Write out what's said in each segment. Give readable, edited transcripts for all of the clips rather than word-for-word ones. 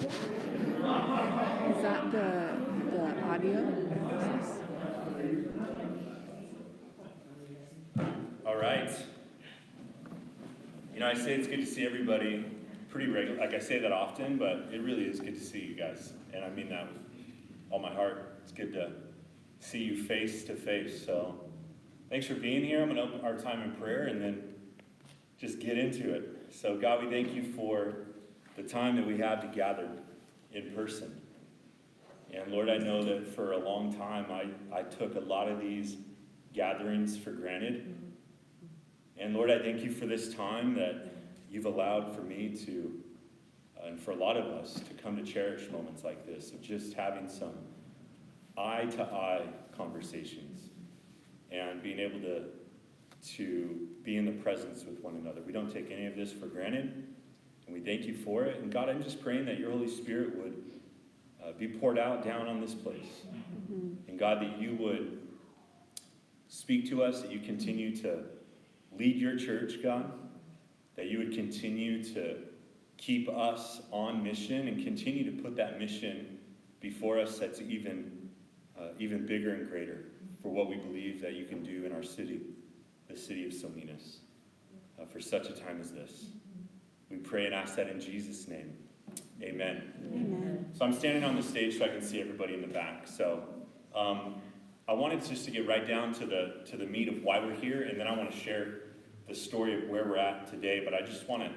Is that the audio? All right. I say it's good to see everybody pretty regular. Like I say that often, but it really is good to see you guys. And I mean that with all my heart. It's good to see you face to face. So thanks for being here. I'm going to open our time in prayer and then just get into it. So God, we thank you for the time that we have to gather in person. And Lord, I know that for a long time I took a lot of these gatherings for granted. And Lord, I thank you for this time that you've allowed for me to, and for a lot of us, to come to cherish moments like this, of just having some eye-to-eye conversations and being able to be in the presence with one another. We don't take any of this for granted, and we thank you for it. And God, I'm just praying that your Holy Spirit would be poured out down on this place. And God, that you would speak to us, that you continue to lead your church, God, that you would continue to keep us on mission and continue to put that mission before us that's even bigger and greater for what we believe that you can do in our city, the city of Salinas, for such a time as this. We pray and ask that in Jesus' name. Amen. Amen. So I'm standing on the stage so I can see everybody in the back. So I wanted just to get right down to the meat of why we're here, and then I want to share the story of where we're at today, but I just want to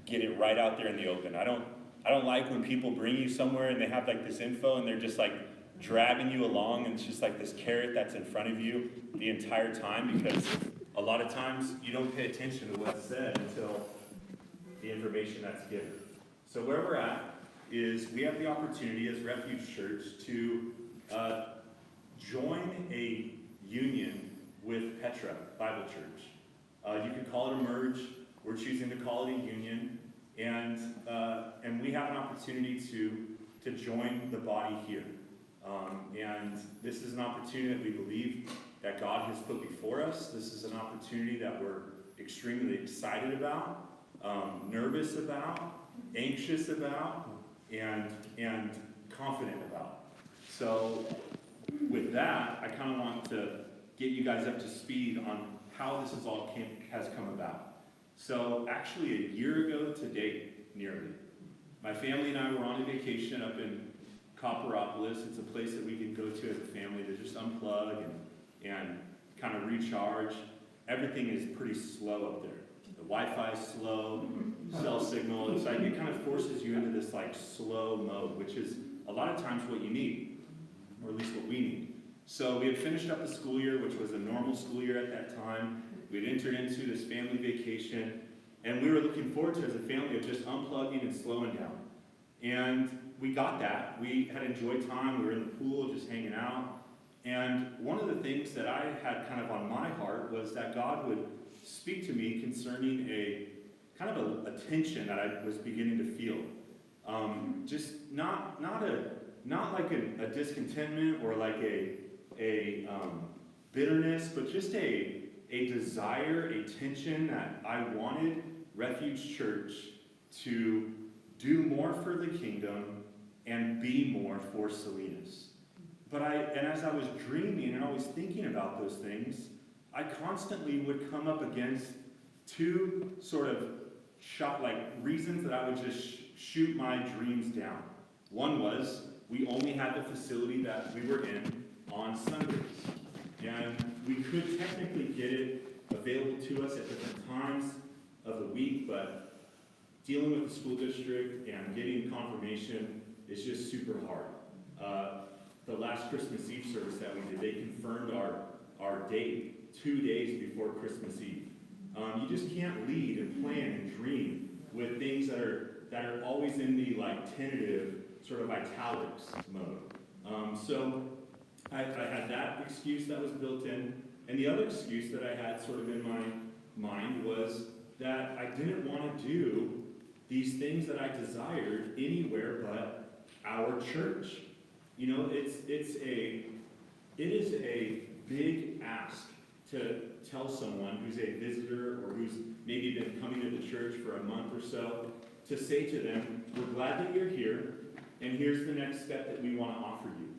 get it right out there in the open. I don't like when people bring you somewhere and they have like this info and they're just like dragging you along, and it's just like this carrot that's in front of you the entire time, because a lot of times you don't pay attention to what's said until the information that's given. So where we're at is we have the opportunity as Refuge Church to join a union with Petra Bible Church. You could call it a merge. We're choosing to call it a union, and we have an opportunity to join the body here. And this is an opportunity that we believe that God has put before us. This is an opportunity that we're extremely excited about, nervous about, anxious about, and confident about. So with that, I kind of want to get you guys up to speed on how this has come about. So actually a year ago to date, nearly, my family and I were on a vacation up in Copperopolis. It's a place that we can go to as a family to just unplug and kind of recharge. Everything is pretty slow up there. The Wi-Fi is slow, cell signal. It's like it kind of forces you into this like slow mode, which is a lot of times what you need, or at least what we need. So we had finished up the school year, which was a normal school year at that time. We had entered into this family vacation, and we were looking forward to, as a family, of just unplugging and slowing down. And we got that. We had enjoyed time. We were in the pool just hanging out. And one of the things that I had kind of on my heart was that God would speak to me concerning a kind of a tension that I was beginning to feel. Just not like a discontentment or like a bitterness, but just a desire, a tension that I wanted Refuge Church to do more for the kingdom and be more for Salinas. And as I was dreaming and always thinking about those things, I constantly would come up against two sort of reasons that I would just shoot my dreams down. One was we only had the facility that we were in on Sundays. And we could technically get it available to us at different times of the week, but dealing with the school district and getting confirmation is just super hard. The last Christmas Eve service that we did, they confirmed our date 2 days before Christmas Eve. You just can't lead and plan and dream with things that are always in the like tentative sort of italics mode. So I had that excuse that was built in, and the other excuse that I had sort of in my mind was that I didn't want to do these things that I desired anywhere but our church. You know, it is a big ask to tell someone who's a visitor or who's maybe been coming to the church for a month or so, to say to them, we're glad that you're here, and here's the next step that we want to offer you.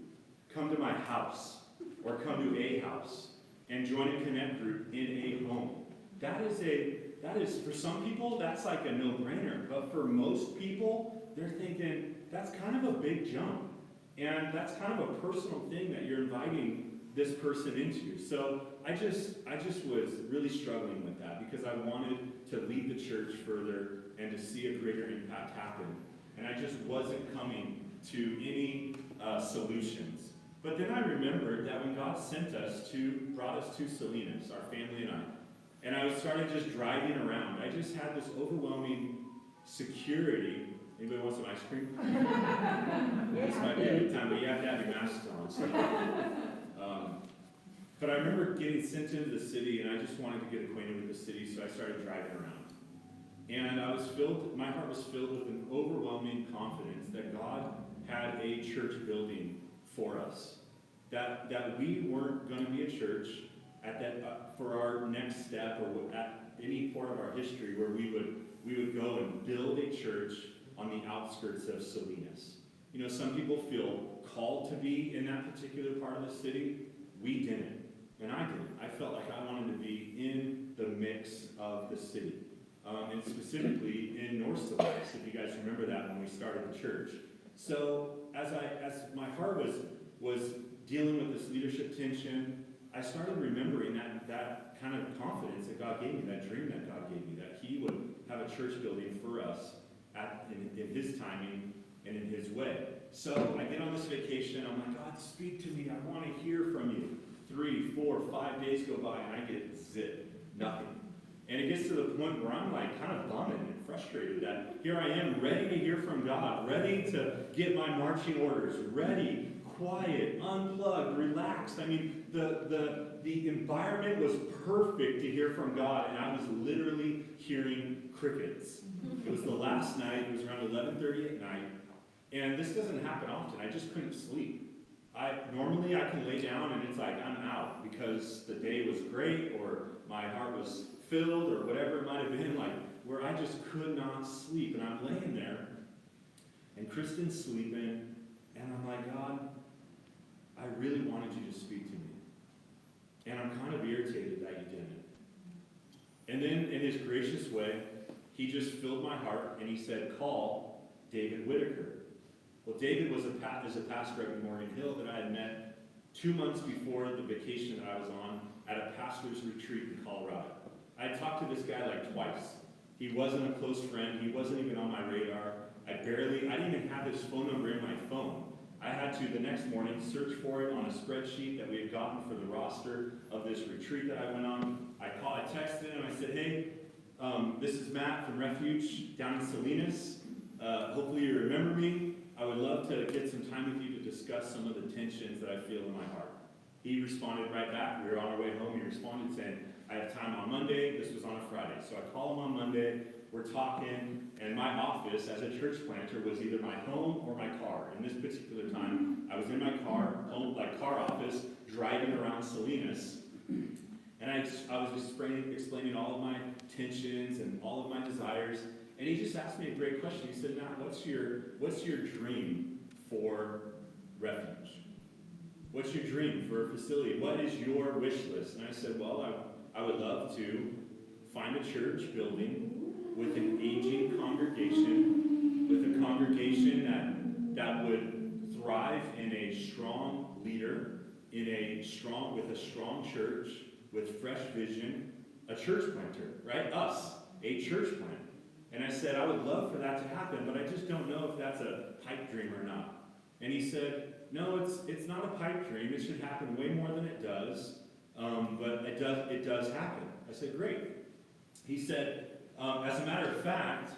Come to my house, or come to a house, and join a connect group in a home. That is, for some people, that's like a no-brainer. But for most people, they're thinking, that's kind of a big jump. And that's kind of a personal thing that you're inviting this person into. So I just was really struggling with that because I wanted to lead the church further and to see a greater impact happen. And I just wasn't coming to any solutions. But then I remembered that when God brought us to Salinas, our family and I started just driving around. I just had this overwhelming security. Anybody want some ice cream? This might be a good time, but you have to have your masks on. So. But I remember getting sent into the city, and I just wanted to get acquainted with the city, so I started driving around. And my heart was filled with an overwhelming confidence that God had a church building for us. That we weren't going to be a church for our next step or at any point of our history where we would go and build a church on the outskirts of Salinas. You know, some people feel called to be in that particular part of the city. We didn't. And I didn't. I felt like I wanted to be in the mix of the city. And specifically in North Salinas, if you guys remember that when we started the church. So as my heart was dealing with this leadership tension, I started remembering that kind of confidence that God gave me, that dream that God gave me, that He would have a church building for us in His timing and in His way. So I get on this vacation, I'm like, God, speak to me, I want to hear from you. 3, 4, 5 days go by and I get zip, nothing. And it gets to the point where I'm like kind of bumming and frustrated that here I am ready to hear from God, ready to get my marching orders, ready, quiet, unplugged, relaxed. I mean, the environment was perfect to hear from God, and I was literally hearing crickets. It was the last night, it was around 11:30 at night, and this doesn't happen often. I just couldn't sleep. Normally I can lay down and it's like I'm out because the day was great or my heart was filled or whatever it might have been, like where I just could not sleep. And I'm laying there and Kristen's sleeping and I'm like, God, I really wanted you to speak to me. And I'm kind of irritated that you didn't. And then in His gracious way, He just filled my heart and He said, call David Whitaker. Well, David is a pastor at Memorial Hill that I had met 2 months before the vacation that I was on at a pastor's retreat in Colorado. I had talked to this guy like twice. He wasn't a close friend. He wasn't even on my radar. I didn't even have his phone number in my phone. I had to, the next morning, search for it on a spreadsheet that we had gotten for the roster of this retreat that I went on. I texted him and I said, hey, this is Matt from Refuge down in Salinas. Hopefully you remember me. I would love to get some time with you to discuss some of the tensions that I feel in my heart. He responded right back. We were on our way home. He responded saying, I have time on Monday. This was on a Friday. So I call him on Monday. We're talking. And my office as a church planter was either my home or my car. And this particular time, I was in my car office, driving around Salinas. And I was just explaining all of my tensions and all of my desires. And he just asked me a great question. He said, Matt, what's your dream for Refuge? What's your dream for a facility? What is your wish list? And I said, well, I would love to find a church building with an aging congregation, with a congregation that would thrive in a strong leader, with a strong church, with fresh vision, a church planter, right? Us, a church plant. And I said, I would love for that to happen, but I just don't know if that's a pipe dream or not. And he said, no, it's not a pipe dream. It should happen way more than it does, but it does happen. I said, great. He said, as a matter of fact,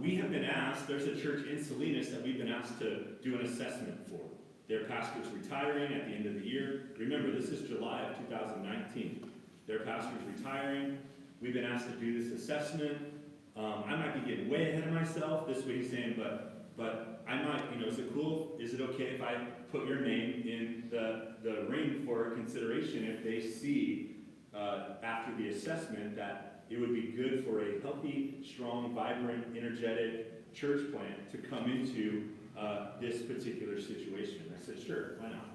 we have been asked, there's a church in Salinas that we've been asked to do an assessment for. Their pastor's retiring at the end of the year. Remember, this is July of 2019. Their pastor's retiring. We've been asked to do this assessment. I might be getting way ahead of myself. This is what he's saying, but I might, is it cool? Is it okay if I put your name in the ring for consideration if they see after the assessment that it would be good for a healthy, strong, vibrant, energetic church plant to come into this particular situation. I said, sure, why not?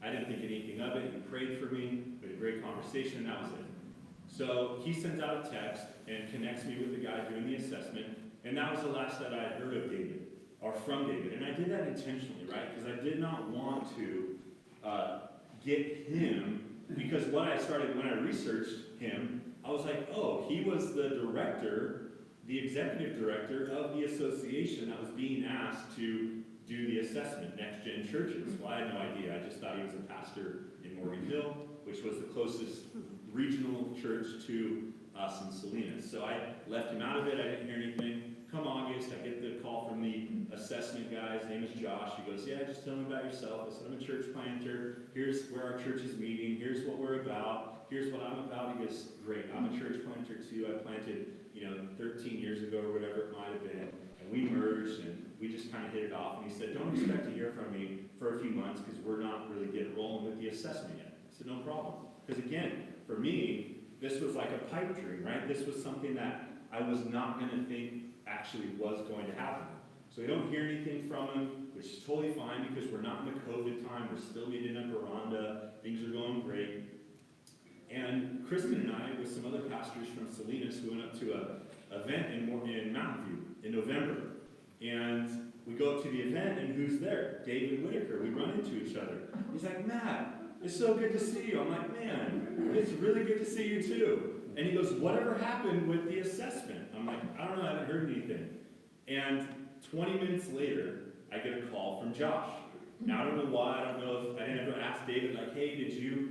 I didn't think anything of it. He prayed for me. We had a great conversation, and that was it. So he sends out a text and connects me with the guy doing the assessment, and that was the last that I had heard of David, or from David. And I did that intentionally, right? Because I did not want to get him, because when I researched him, I was like, oh, he was the director, the executive director of the association that was being asked to do the assessment, Next Gen Churches. Well, I had no idea. I just thought he was a pastor in Morgan Hill, which was the closest regional church to us in Salinas. So I left him out of it. I didn't hear anything. Come August, I get the call from the assessment guy. His name is Josh. He goes, yeah, just tell me about yourself. I said, I'm a church planter. Here's where our church is meeting. Here's what we're about. Here's what I'm about. He goes, great. I'm a church planter too. I planted, 13 years ago or whatever it might have been. And we merged and we just kind of hit it off. And he said, don't expect to hear from me for a few months because we're not really getting rolling with the assessment yet. I said, no problem. Because again, for me, this was like a pipe dream, right? This was something that I was not going to think actually was going to happen. So we don't hear anything from him, which is totally fine because we're not in the COVID time. We're still meeting at Veranda. Things are going great. And Kristen and I, with some other pastors from Salinas, we went up to an event in Mountain View in November. And we go up to the event, and who's there? David Whitaker. We run into each other. He's like, Matt, it's so good to see you. I'm like, man, it's really good to see you too. And he goes, whatever happened with the assessment? I'm like, I don't know, I haven't heard anything. And 20 minutes later, I get a call from Josh. Now, I don't know why. I don't know if I didn't ever ask David, like, hey, did you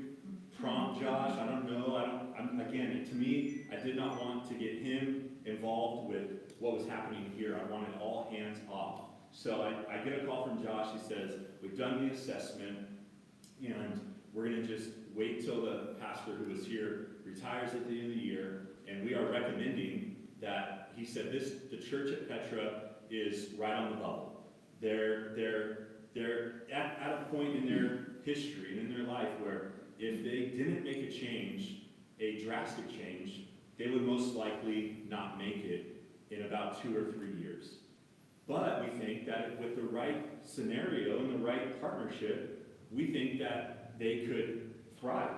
prompt Josh? I don't know. Again, to me, I did not want to get him involved with what was happening here. I wanted all hands off. So I get a call from Josh. He says, we've done the assessment, and we're going to just wait till the pastor who was here retires at the end of the year, and we are recommending that, he said, the church at Petra is right on the bubble. They're at a point in their history and in their life where if they didn't make a change, a drastic change, they would most likely not make it in about 2 or 3 years. But we think that with the right scenario and the right partnership, we think that they could thrive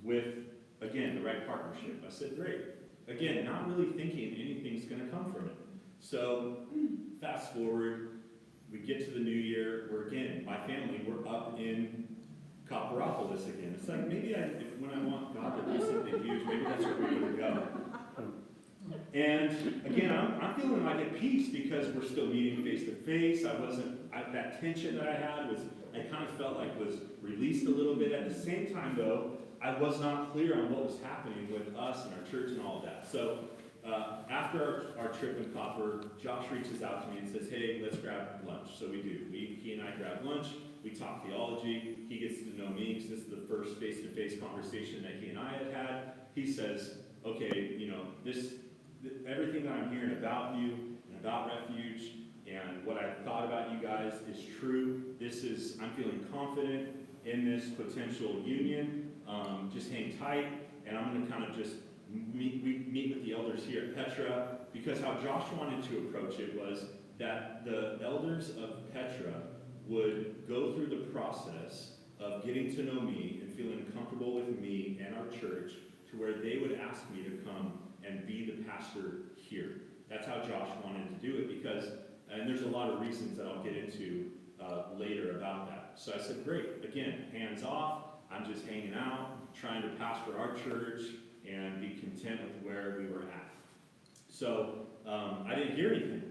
with, again, the right partnership. I said, great. Again, not really thinking anything's going to come from it. So fast forward, we get to the new year. My family, we're up in Copperopolis again. It's like maybe when I want God to do something huge, maybe that's where we're going to go. And again, I'm feeling like at peace because we're still meeting face to face. That tension that I had I kind of felt like was released a little bit. At the same time, though, I was not clear on what was happening with us and our church and all of that. So after our trip in Copper, Josh reaches out to me and says, hey, let's grab lunch. So we do. He and I grab lunch. We talk theology. He gets to know me because this is the first face-to-face conversation that he and I had. He says, okay, everything that I'm hearing about you and about Refuge and what I thought about you guys is true. I'm feeling confident in this potential union. Just hang tight, and I'm going to kind of just meet with the elders here at Petra, because how Josh wanted to approach it was that the elders of Petra would go through the process of getting to know me and feeling comfortable with me and our church to where they would ask me to come and be the pastor here. That's how Josh wanted to do it and there's a lot of reasons that I'll get into later about that. So I said, great. Again, hands off. I'm just hanging out, trying to pastor our church and be content with where we were at. So I didn't hear anything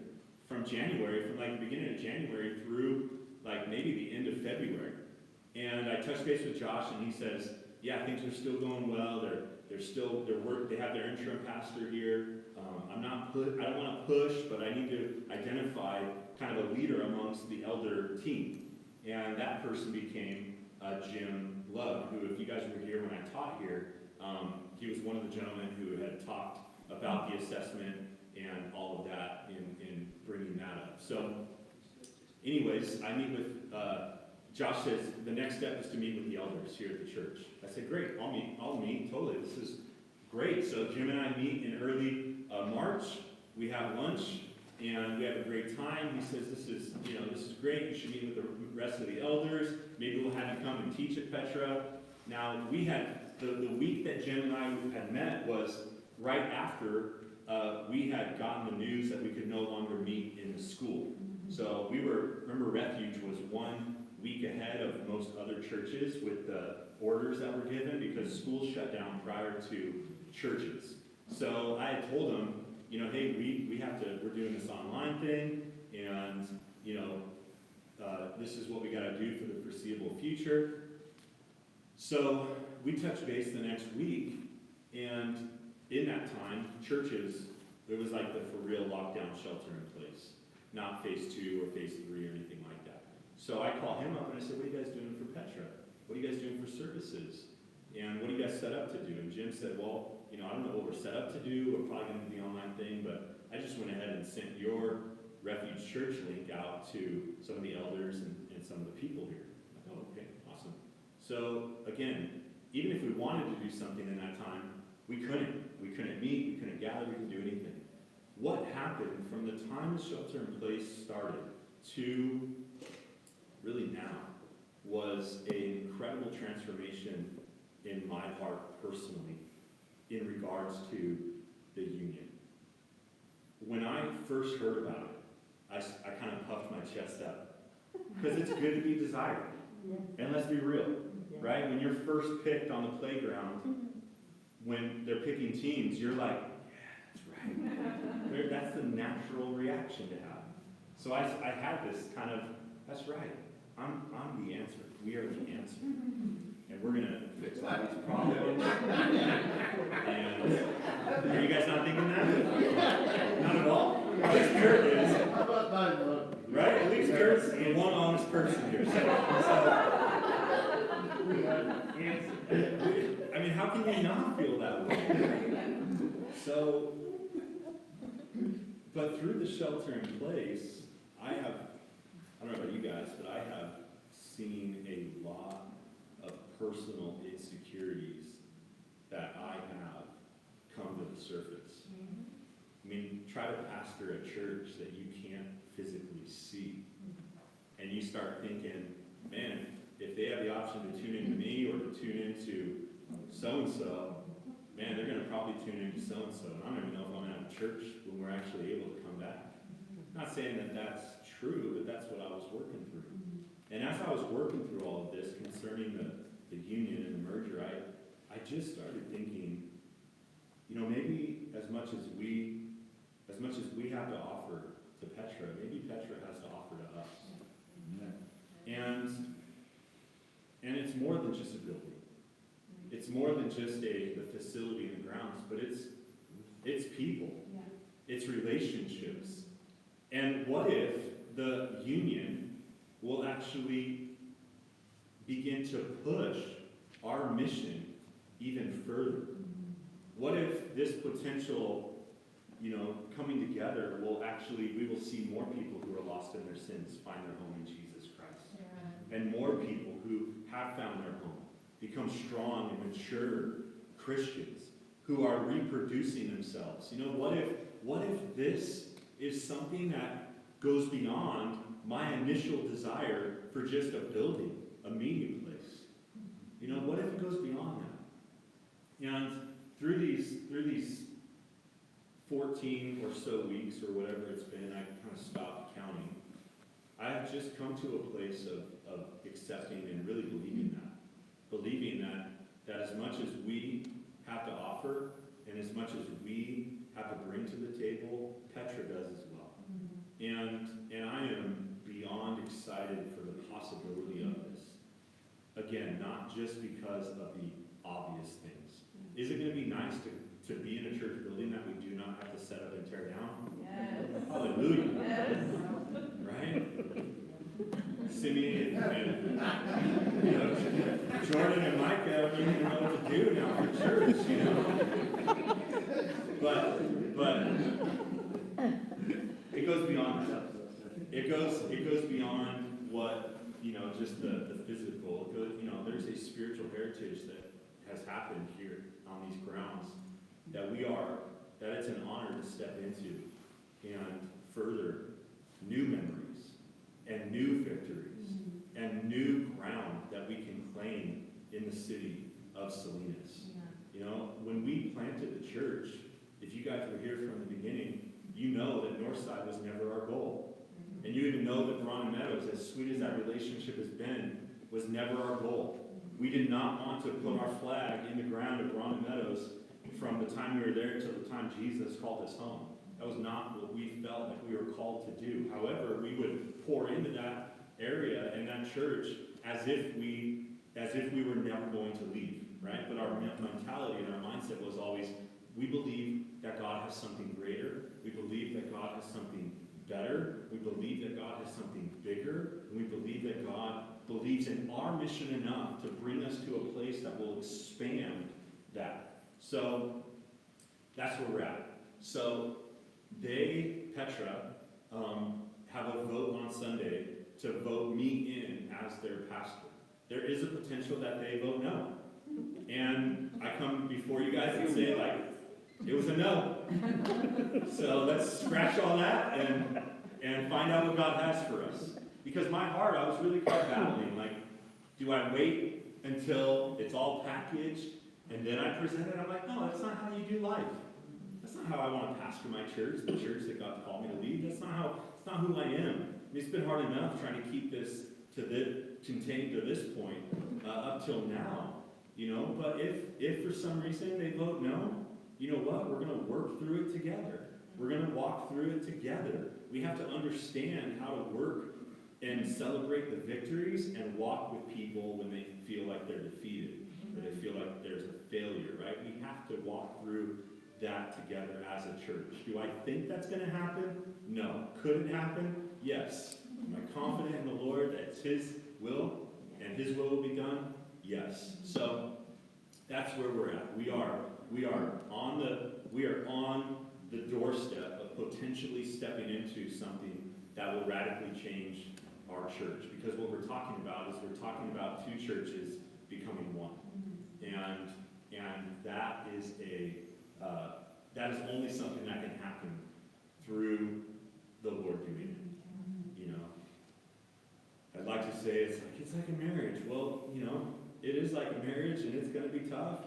from January, from like the beginning of January through like maybe the end of February. And I touched base with Josh, and he says, yeah, things are still going well. They have their interim pastor here. I don't want to push, but I need to identify kind of a leader amongst the elder team. And that person became Jim Love, who, if you guys were here when I taught here, he was one of the gentlemen who had talked about the assessment and all of that in bringing that up. So anyways, I meet with, Josh says, the next step is to meet with the elders here at the church. I said, great, I'll meet, totally, this is great. So Jim and I meet in early March. We have lunch, and we have a great time. He says, this is great. You should meet with the rest of the elders. Maybe we'll have you come and teach at Petra. Now, we had, the week that Jim and I had met was right after we had gotten the news that we could no longer meet in the school. So remember Refuge was 1 week ahead of most other churches with the orders that were given because schools shut down prior to churches. So I had told them, hey, we're doing this online thing, and, this is what we got to do for the foreseeable future. So we touched base the next week, and in that time, churches, it was like the for real lockdown shelter in place, not phase 2 or phase 3 or anything like that. So I called him up and I said, what are you guys doing for Petra? What are you guys doing for services? And what are you guys set up to do? And Jim said, well, I don't know what we're set up to do. We're probably going to do the online thing, but I just went ahead and sent your Refuge Church link out to some of the elders and some of the people here. I'm like, oh, okay, awesome. So again, even if we wanted to do something in that time, we couldn't. We couldn't meet, we couldn't gather, we couldn't do anything. What happened from the time the shelter in place started to really now was an incredible transformation in my heart personally in regards to the union. When I first heard about it, I kind of puffed my chest up because it's good to be desired. And let's be real, right? When you're first picked on the playground, when they're picking teams, you're like, yeah, that's right. That's the natural reaction to have. So I had this kind of, that's right. I'm the answer. We are the answer. And we're going to fix all these problems. And are you guys not thinking that? Not at all? At least Kurt is. Right? At least Kurt's the one honest person here. I mean, how can you not feel that way? So, but through the shelter in place, I don't know about you guys, but I have seen a lot of personal insecurities that I have come to the surface. I mean, try to pastor a church that you can't physically see. And you start thinking, man, if they have the option to tune into me or to tune into so-and-so, man, they're going to probably tune into so-and-so. And I don't even know if I'm going to have a church when we're actually able to come back. Not saying that that's true, but that's what I was working through. And as I was working through all of this concerning the union and the merger, I just started thinking, maybe as much as we have to offer to Petra, maybe Petra has to offer to us. And it's more than just a building. It's more than just the facility and the grounds, but it's people. It's relationships. And what if the union will actually begin to push our mission even further? What if this potential, coming together we will see more people who are lost in their sins find their home in Jesus Christ. Yeah. And more people who have found their home become strong and mature Christians who are reproducing themselves. What if this is something that goes beyond my initial desire for just a building, a meeting place? What if it goes beyond that? And through these 14 or so weeks or whatever it's been, I kind of stopped counting. I've just come to a place of accepting and really believing that as much as we have to offer and as much as we have to bring to the table, Petra does as well. And I am beyond excited for the possibility of this. Again, not just because of the obvious things. Is it going to be nice to be in a church building that we do not have to set up and tear down? Yes. Hallelujah. Yes. Right? Simeon and Jordan and Micah don't even know what to do now for church, But it goes beyond that. It goes beyond what, just the physical. It goes, there's a spiritual heritage that has happened here on these grounds that it's an honor to step into. And further new memories and new victories and new ground that we can claim in the city of Salinas. You know, when we planted the church, if you guys were here from the beginning, you know that Northside was never our goal. And you even know that Verona Meadows, as sweet as that relationship has been, was never our goal. We did not want to put our flag in the ground at Verona Meadows from the time we were there till the time Jesus called us home. That was not what we felt like we were called to do. However, we would pour into that area and that church as if we were never going to leave, right? But our mentality and our mindset was always, we believe that God has something greater. We believe that God has something better. We believe that God has something bigger. And we believe that God believes in our mission enough to bring us to a place that will expand that. So that's where we're at. So Petra, have a vote on Sunday to vote me in as their pastor. There is a potential that they vote no. And I come before you guys and say, like, it was a no. So let's scratch all that and find out what God has for us. Because my heart, I was really kind of battling, like, do I wait until it's all packaged and then I present it? I'm like, no, that's not how you do life. That's not how I want to pastor my church, the church that God called me to lead. It's not who I am. I mean, it's been hard enough trying to keep this contained to this point up till now, you know. But if for some reason they vote no, you know what? We're going to work through it together. We're going to walk through it together. We have to understand how to work and celebrate the victories and walk with people when they feel like they're defeated, or they feel like there's a failure, right? We have to walk through that together as a church. Do I think that's going to happen? No. Could it happen? Yes. Am I confident in the Lord that it's His will and His will be done? Yes. So that's where we're at. We are on the doorstep of potentially stepping into something that will radically change our church. Because what we're talking about is we're talking about two churches becoming one, and that is only something that can happen through the Lord doing it. You know, I'd like to say it's like a marriage. Well, you know, it is like a marriage, and it's going to be tough,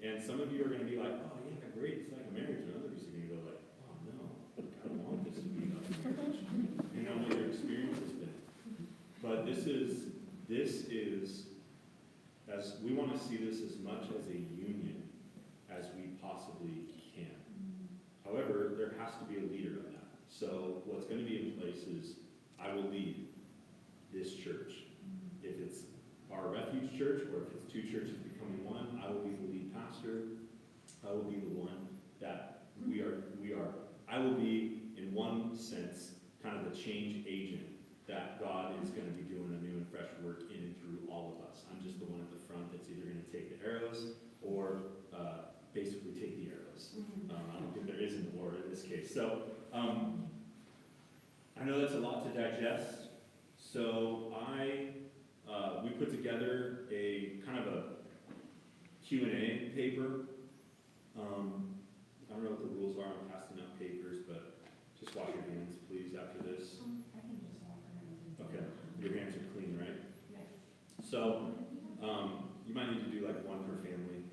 and some of you are going to be like, oh yeah, great, it's like a marriage, and others are going to go like, oh no, I don't want this to be like a marriage. You know what your experience has been. But this is as we want to see this as much as a union as we possibly can. However, there has to be a leader of that. So what's going to be in place is I will lead this church. If it's our Refuge Church, or if it's two churches becoming one, I will be the lead pastor. I will be the one that I will be, in one sense, kind of the change agent that God is going to be doing a new and fresh work in and through all of us. I'm just the one at the front that's either going to take the arrows or basically take the arrows. I don't think there is an or in this case. So I know that's a lot to digest. So we put together a kind of a Q&A paper. I don't know what the rules are on passing out papers, but just wash your hands, please, after this. Okay, your hands are clean, right? So you might need to do like one per family.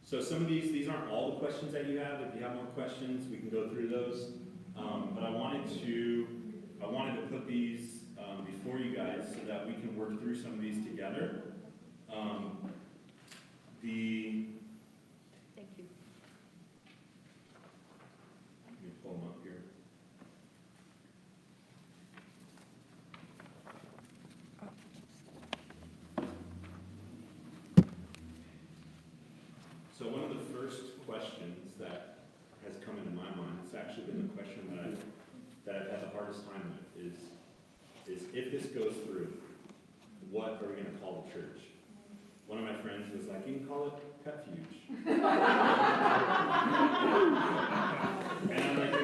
So some of these aren't all the questions that you have. If you have more questions, we can go through those. But I wanted to put these before you guys so that we can work through some of these together. Thank you. Let me pull them up here. So one of the first questions that has come into my mind, it's actually been the question that I've had the hardest time with, is if this goes through, what are we going to call the church? One of my friends was like, you can call it Refuge. And I'm like,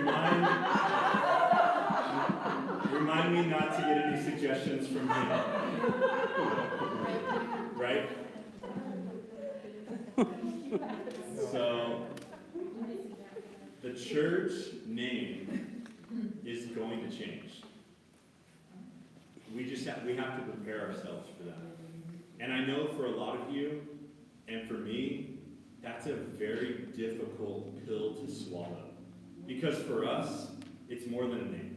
remind me not to get any suggestions from him. Right? So, the church name is going to change. We have to prepare ourselves for that. And I know for a lot of you, and for me, that's a very difficult pill to swallow. Because for us, it's more than a name.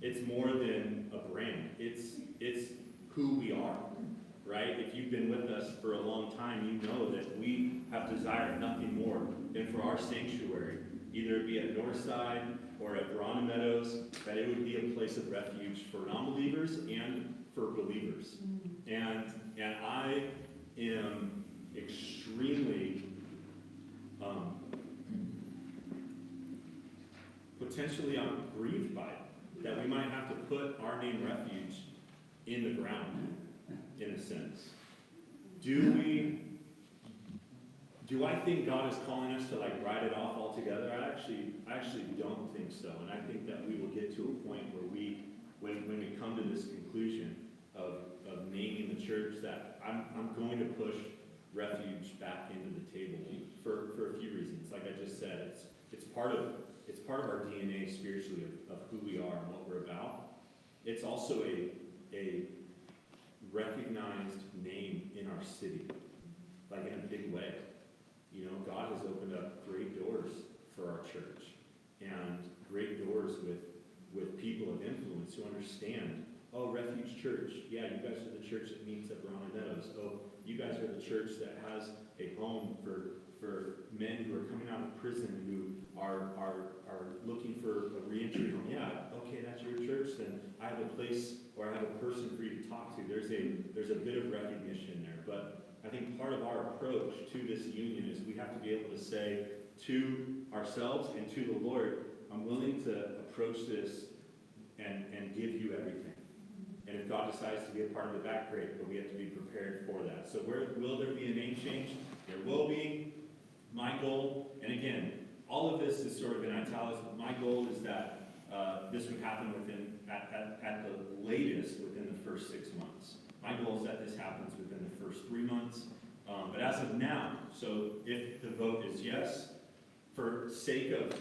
It's more than a brand. It's who we are, right? If you've been with us for a long time, you know that we have desired nothing more than for our sanctuary, either it be at Northside or at Verona Meadows, that it would be a place of refuge for non-believers and for believers. And I am extremely potentially grieved by it, that we might have to put our name Refuge in the ground, in a sense. Do I think God is calling us to like write it off altogether? I actually don't think so. And I think that we will get to a point where when we come to this conclusion of naming the church, that I'm going to push Refuge back into the table for a few reasons. Like I just said, it's part of our DNA spiritually of who we are and what we're about. It's also a recognized name in our city, like in a big way. You know, God has opened up great doors for our church, and great doors with people of influence who understand, oh, Refuge Church, yeah, you guys are the church that meets at Verona Meadows. Oh, you guys are the church that has a home for men who are coming out of prison who are looking for a reentry home. Yeah, okay, that's your church, then I have a place or I have a person for you to talk to. There's a bit of recognition there, but I think part of our approach to this union is we have to be able to say to ourselves and to the Lord, I'm willing to approach this and give you everything. And if God decides to be a part of it, that's great, but we have to be prepared for that. So will there be a name change? There will be. My goal, and again, all of this is sort of in italics, but my goal is that this would happen at the latest within the first 6 months. My goal is that this happens within the first 3 months. But as of now, so if the vote is yes, for sake of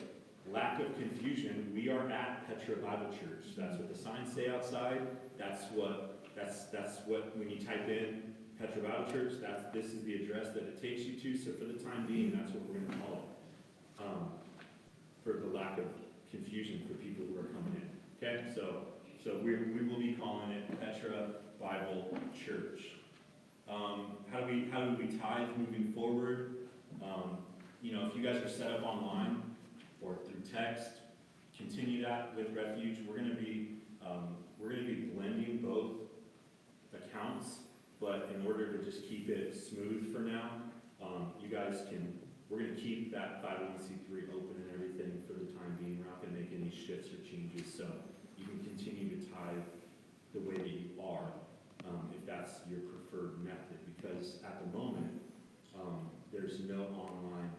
lack of confusion, we are at Petra Bible Church. That's what the signs say outside. That's what when you type in Petra Bible Church, this is the address that it takes you to. So for the time being, that's what we're going to call it. For the lack of confusion for people who are coming in. Okay, so we will be calling it Petra Bible Church. How do we tithe moving forward? If you guys are set up online or through text, continue that with Refuge. We're going to be blending both accounts, but in order to just keep it smooth for now, we're going to keep that 501c3 open and everything for the time being. We're not going to make any shifts or changes, so you can continue to tithe the way that you are, if that's your preferred method, because at the moment, there's no online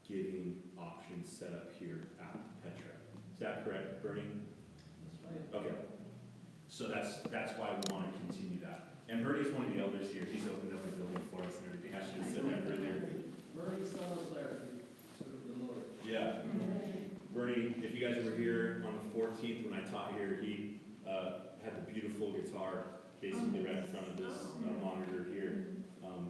giving options set up here at Petra. Is that correct, Bernie? That's right. Okay. So that's why we want to continue that. And Bernie's one of the elders here. He's opened up a building for us and everything. I should have said that earlier. Bernie's son is there. Serve the Lord. Yeah. Bernie, if you guys were here on the 14th when I taught here, he had the beautiful guitar basically right in front of this monitor here.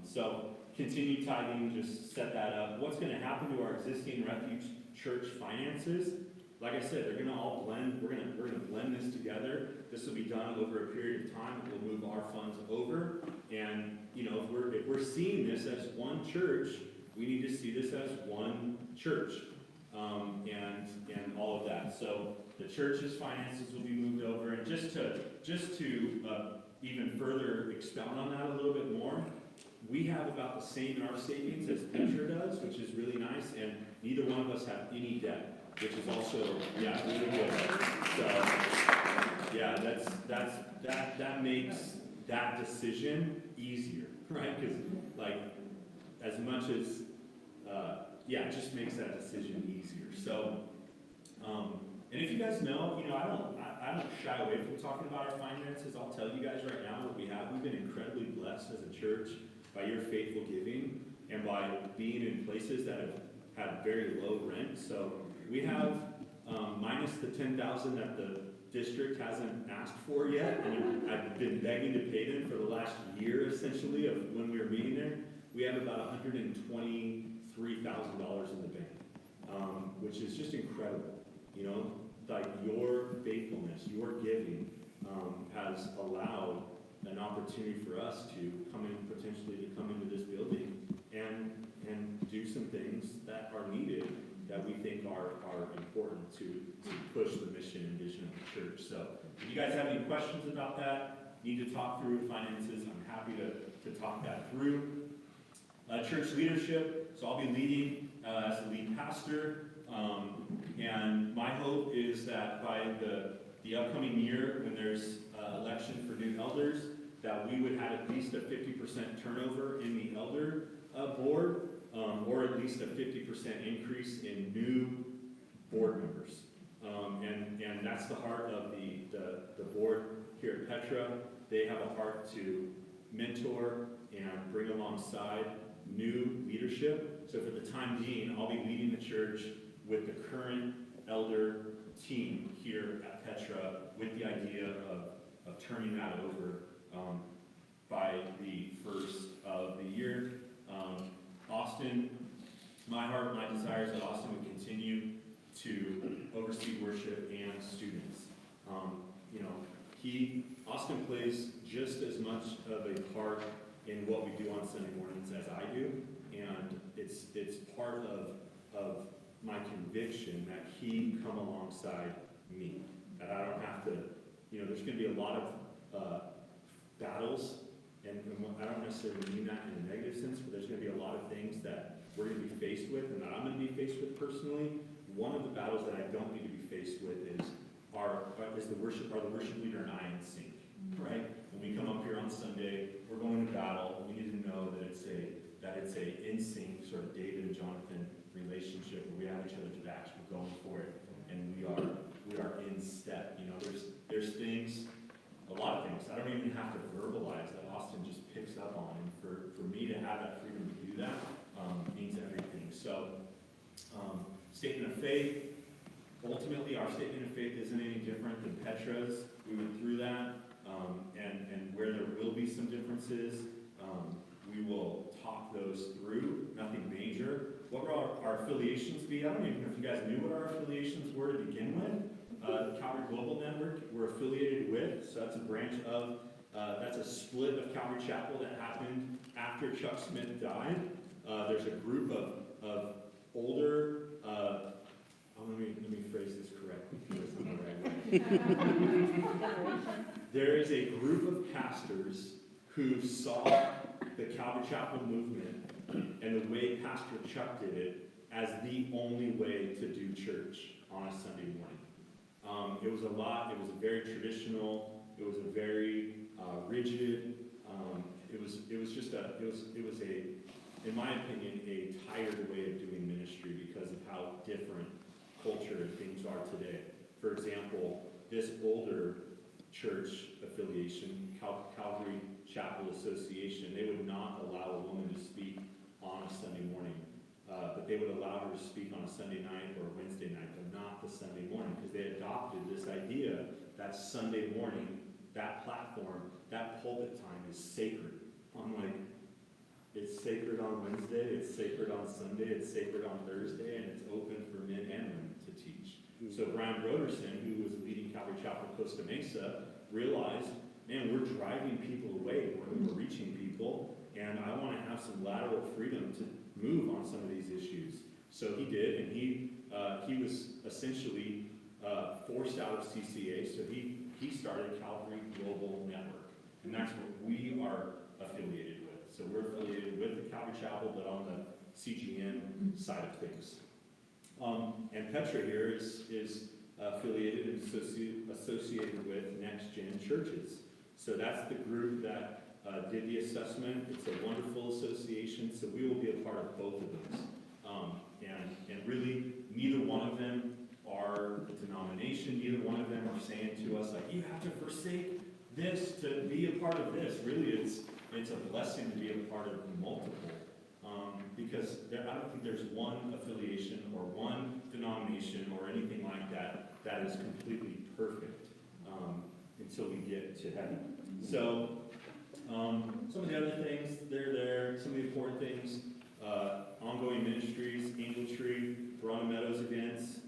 So continue tithing, just set that up. What's going to happen to our existing Refuge Church finances? Like I said, they're going to all blend. We're going to blend this together. This will be done over a period of time. We'll move our funds over. And if we're seeing this as one church, we need to see this as one church, and all of that. So the church's finances will be moved over. And just to even further expound on that a little bit more, we have about the same in our savings as Petra does, which is really nice. And neither one of us have any debt, which is also, really good. So, that makes that decision easier, right? Because, as much as, it just makes that decision easier. So, and if you guys know, I don't shy away from talking about our finances. I'll tell you guys right now what we have. We've been incredibly blessed as a church by your faithful giving and by being in places that have had very low rent. So We have, minus the 10,000 that the district hasn't asked for yet, and I've been begging to pay them for the last year, essentially, of when we were meeting there. We have about $123,000 in the bank, which is just incredible. You know, like your faithfulness, your giving, has allowed an opportunity for us to potentially come into this building and do some things that are needed, that we think are important to push the mission and vision of the church. So if you guys have any questions about that, need to talk through finances, I'm happy to talk that through. Church leadership, so I'll be leading as the lead pastor, and my hope is that by the upcoming year, when there's election for new elders, that we would have at least a 50% turnover in the elder board, or at least a 50% increase in new board members. And that's the heart of the board here at Petra. They have a heart to mentor and bring alongside new leadership. So for the time being, I'll be leading the church with the current elder team here at Petra, with the idea of turning that over by the first of the year. Austin, my heart, my desire is that Austin would continue to oversee worship and students. You know, Austin plays just as much of a part in what we do on Sunday mornings as I do, and it's part of my conviction that he come alongside me, that I don't have to, you know, there's going to be a lot of battles, and I don't necessarily mean that in a negative sense, but there's going to be a lot of things that we're going to be faced with, and that I'm going to be faced with personally. One of the battles that I don't need to be faced with is the worship leader and I in sync, right? When we come up here on Sunday, we're going to battle. We need to know that it's a in sync sort of David and Jonathan relationship, where we have each other's backs, we're going for it, and we are in step. You know, there's things, a lot of things I don't even have to verbalize that Austin just picks up on, and for me to have that freedom to do that means everything. So, statement of faith. Ultimately, our statement of faith isn't any different than Petra's. We went through that, and where there will be some differences, we will talk those through. Nothing major. What will our affiliations be? I don't even know if you guys knew what our affiliations were to begin with. The Calvary Global Network we're affiliated with, so that's a branch of, that's a split of Calvary Chapel that happened after Chuck Smith died. There's a group of older, let me phrase this correctly, because it's not the right way. There is a group of pastors who saw the Calvary Chapel movement and the way Pastor Chuck did it as the only way to do church on a Sunday morning. It was very traditional, it was a very rigid, it was in my opinion, a tired way of doing ministry because of how different culture and things are today. For example, this older church affiliation, Calvary Chapel Association, they would not allow a woman to speak on a Sunday morning, but they would allow her to speak on a Sunday night or a Wednesday night, but not the Sunday morning, because they adopted this idea that Sunday morning, that platform, that pulpit time is sacred. I'm like, it's sacred on Wednesday, it's sacred on Sunday, it's sacred on Thursday, and it's open for men and women to teach. So Brian Broderson, who was leading Calvary Chapel Costa Mesa, realized, man, we're driving people away more than we're reaching people, and I want to have some lateral freedom to move on some of these issues. So he did, and he was essentially forced out of CCA, so he started Calvary Global Network, and that's what we are affiliated with. So we're affiliated with the Calvary Chapel, but on the CGN side of things. And Petra here is affiliated and associated with Next Gen Churches. So that's the group that did the assessment. It's a wonderful association, so we will be a part of both of those. And really, neither one of them are a denomination. Neither one of them are saying to us, like, you have to forsake this to be a part of this. Really, it's a blessing to be a part of multiple. because I don't think there's one affiliation or one denomination or anything like that that is completely perfect until we get to heaven. So some of the other things, they're there. Some of the important things, ongoing ministries, Angel Tree, Verona Meadows events,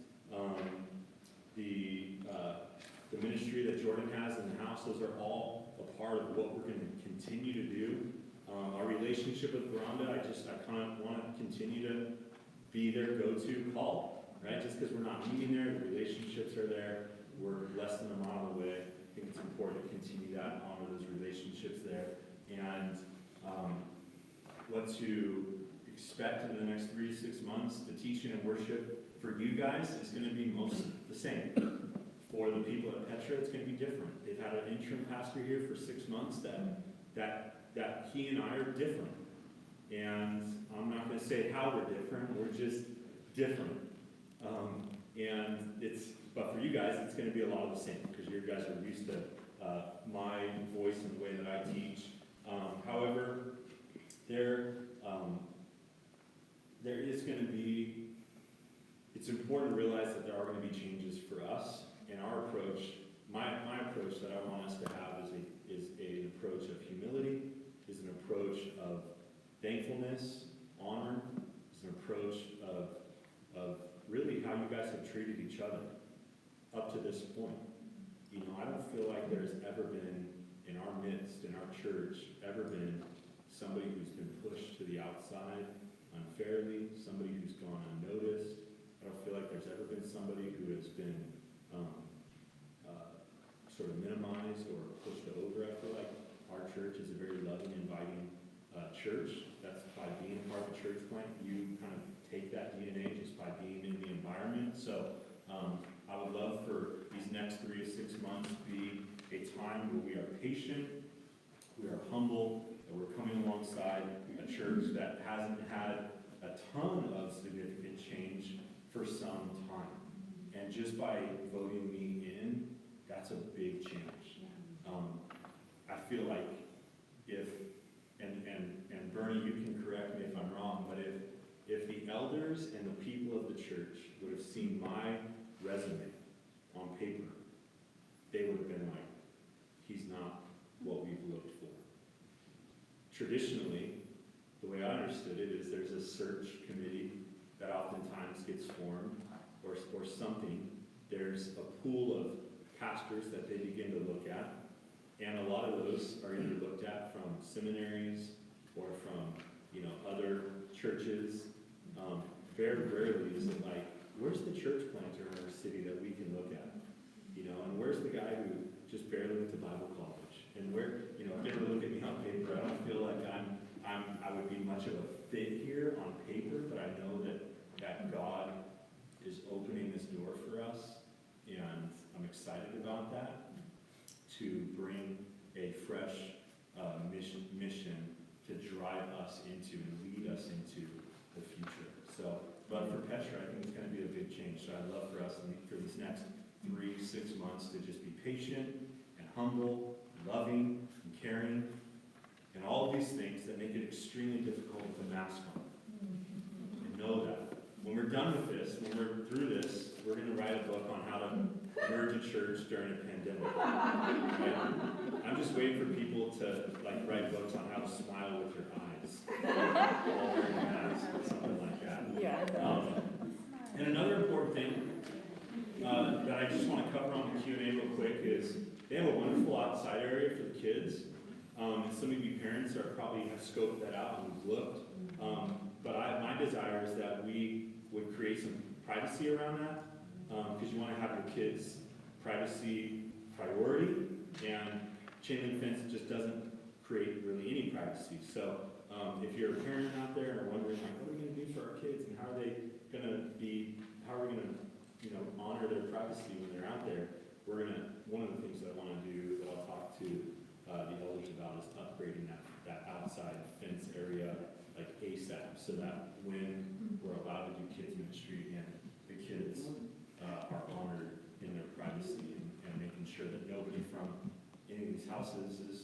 the ministry that Jordan has in the house, those are all a part of what we're going to continue to do. Our relationship with Verona, I kind of want to continue to be their go-to call, right? Just because we're not meeting there, the relationships are there, we're less than a mile away. I think it's important to continue that, honor those relationships there. And what to expect in the next 3 to 6 months, the teaching and worship for you guys is going to be most the same. For the people at Petra, it's going to be different. They've had an interim pastor here for 6 months that he and I are different. And I'm not going to say how we're different, we're just different. But for you guys, it's going to be a lot of the same, because you guys are used to my voice and the way that I teach. However, there is going to be, it's important to realize that there are going to be changes for us. And our approach, my approach that I want us to have is an approach of humility, is an approach of thankfulness, honor, is an approach of really how you guys have treated each other up to this point. You know, I don't feel like there's ever been in our midst, in our church, ever been somebody who's been pushed to the outside unfairly, somebody who's gone unnoticed. I don't feel like there's ever been somebody who has been sort of minimized or pushed over. I feel like our church is a very loving, inviting church. That's by being a part of a church plant. You kind of take that DNA just by being in the environment. So I would love for these next 3 to 6 months to be a time where we are patient, we are humble, and we're coming alongside a church that hasn't had a ton of significant change for some time. And just by voting me in, that's a big change. I feel like and Bernie, you can correct me if I'm wrong, but if the elders and the people of the church would have seen my resume on paper, they would have been like, he's not what we've looked for. Traditionally, the way I understood it is there's a search committee that oftentimes gets formed, or something. There's a pool of pastors that they begin to look at, and a lot of those are either looked at from seminaries or from other churches. Very rarely is it like, where's the church planter in our city that we can look at? And where's the guy who just barely went to Bible college? And where, if they ever look at me on paper, I don't feel like I would be much of a fit here on paper, but I know that God is opening this door for us, and I'm excited about that, to bring a fresh mission to drive us into and lead us into the future. So, but for Petra, I think it's going to be a big change. So I'd love for us for these next 3 to 6 months to just be patient and humble, loving and caring, and all of these things that make it extremely difficult with a mask on. And know that when we're done with this, when we're through this, we're going to write a book on how to merge a church during a pandemic. Right? I'm just waiting for people to write books on how to smile with your eyes, while wearing a mask or something like that. Yeah. And another important thing that I just want to cover on the Q&A real quick is they have a wonderful outside area for the kids. And some of you parents probably have scoped that out and looked. But my desire is that we would create some privacy around that, because you want to have your kids' privacy priority, and chain link fence just doesn't create really any privacy. So if you're a parent out there and are wondering, what are we going to do for our kids, and how are we going to honor their privacy when they're out there, one of the things that I want to do that I'll talk to the elders about is upgrading that outside fence area ASAP, so that when we're allowed to do kids ministry again, the kids are honored in their privacy and making sure that nobody from any of these houses is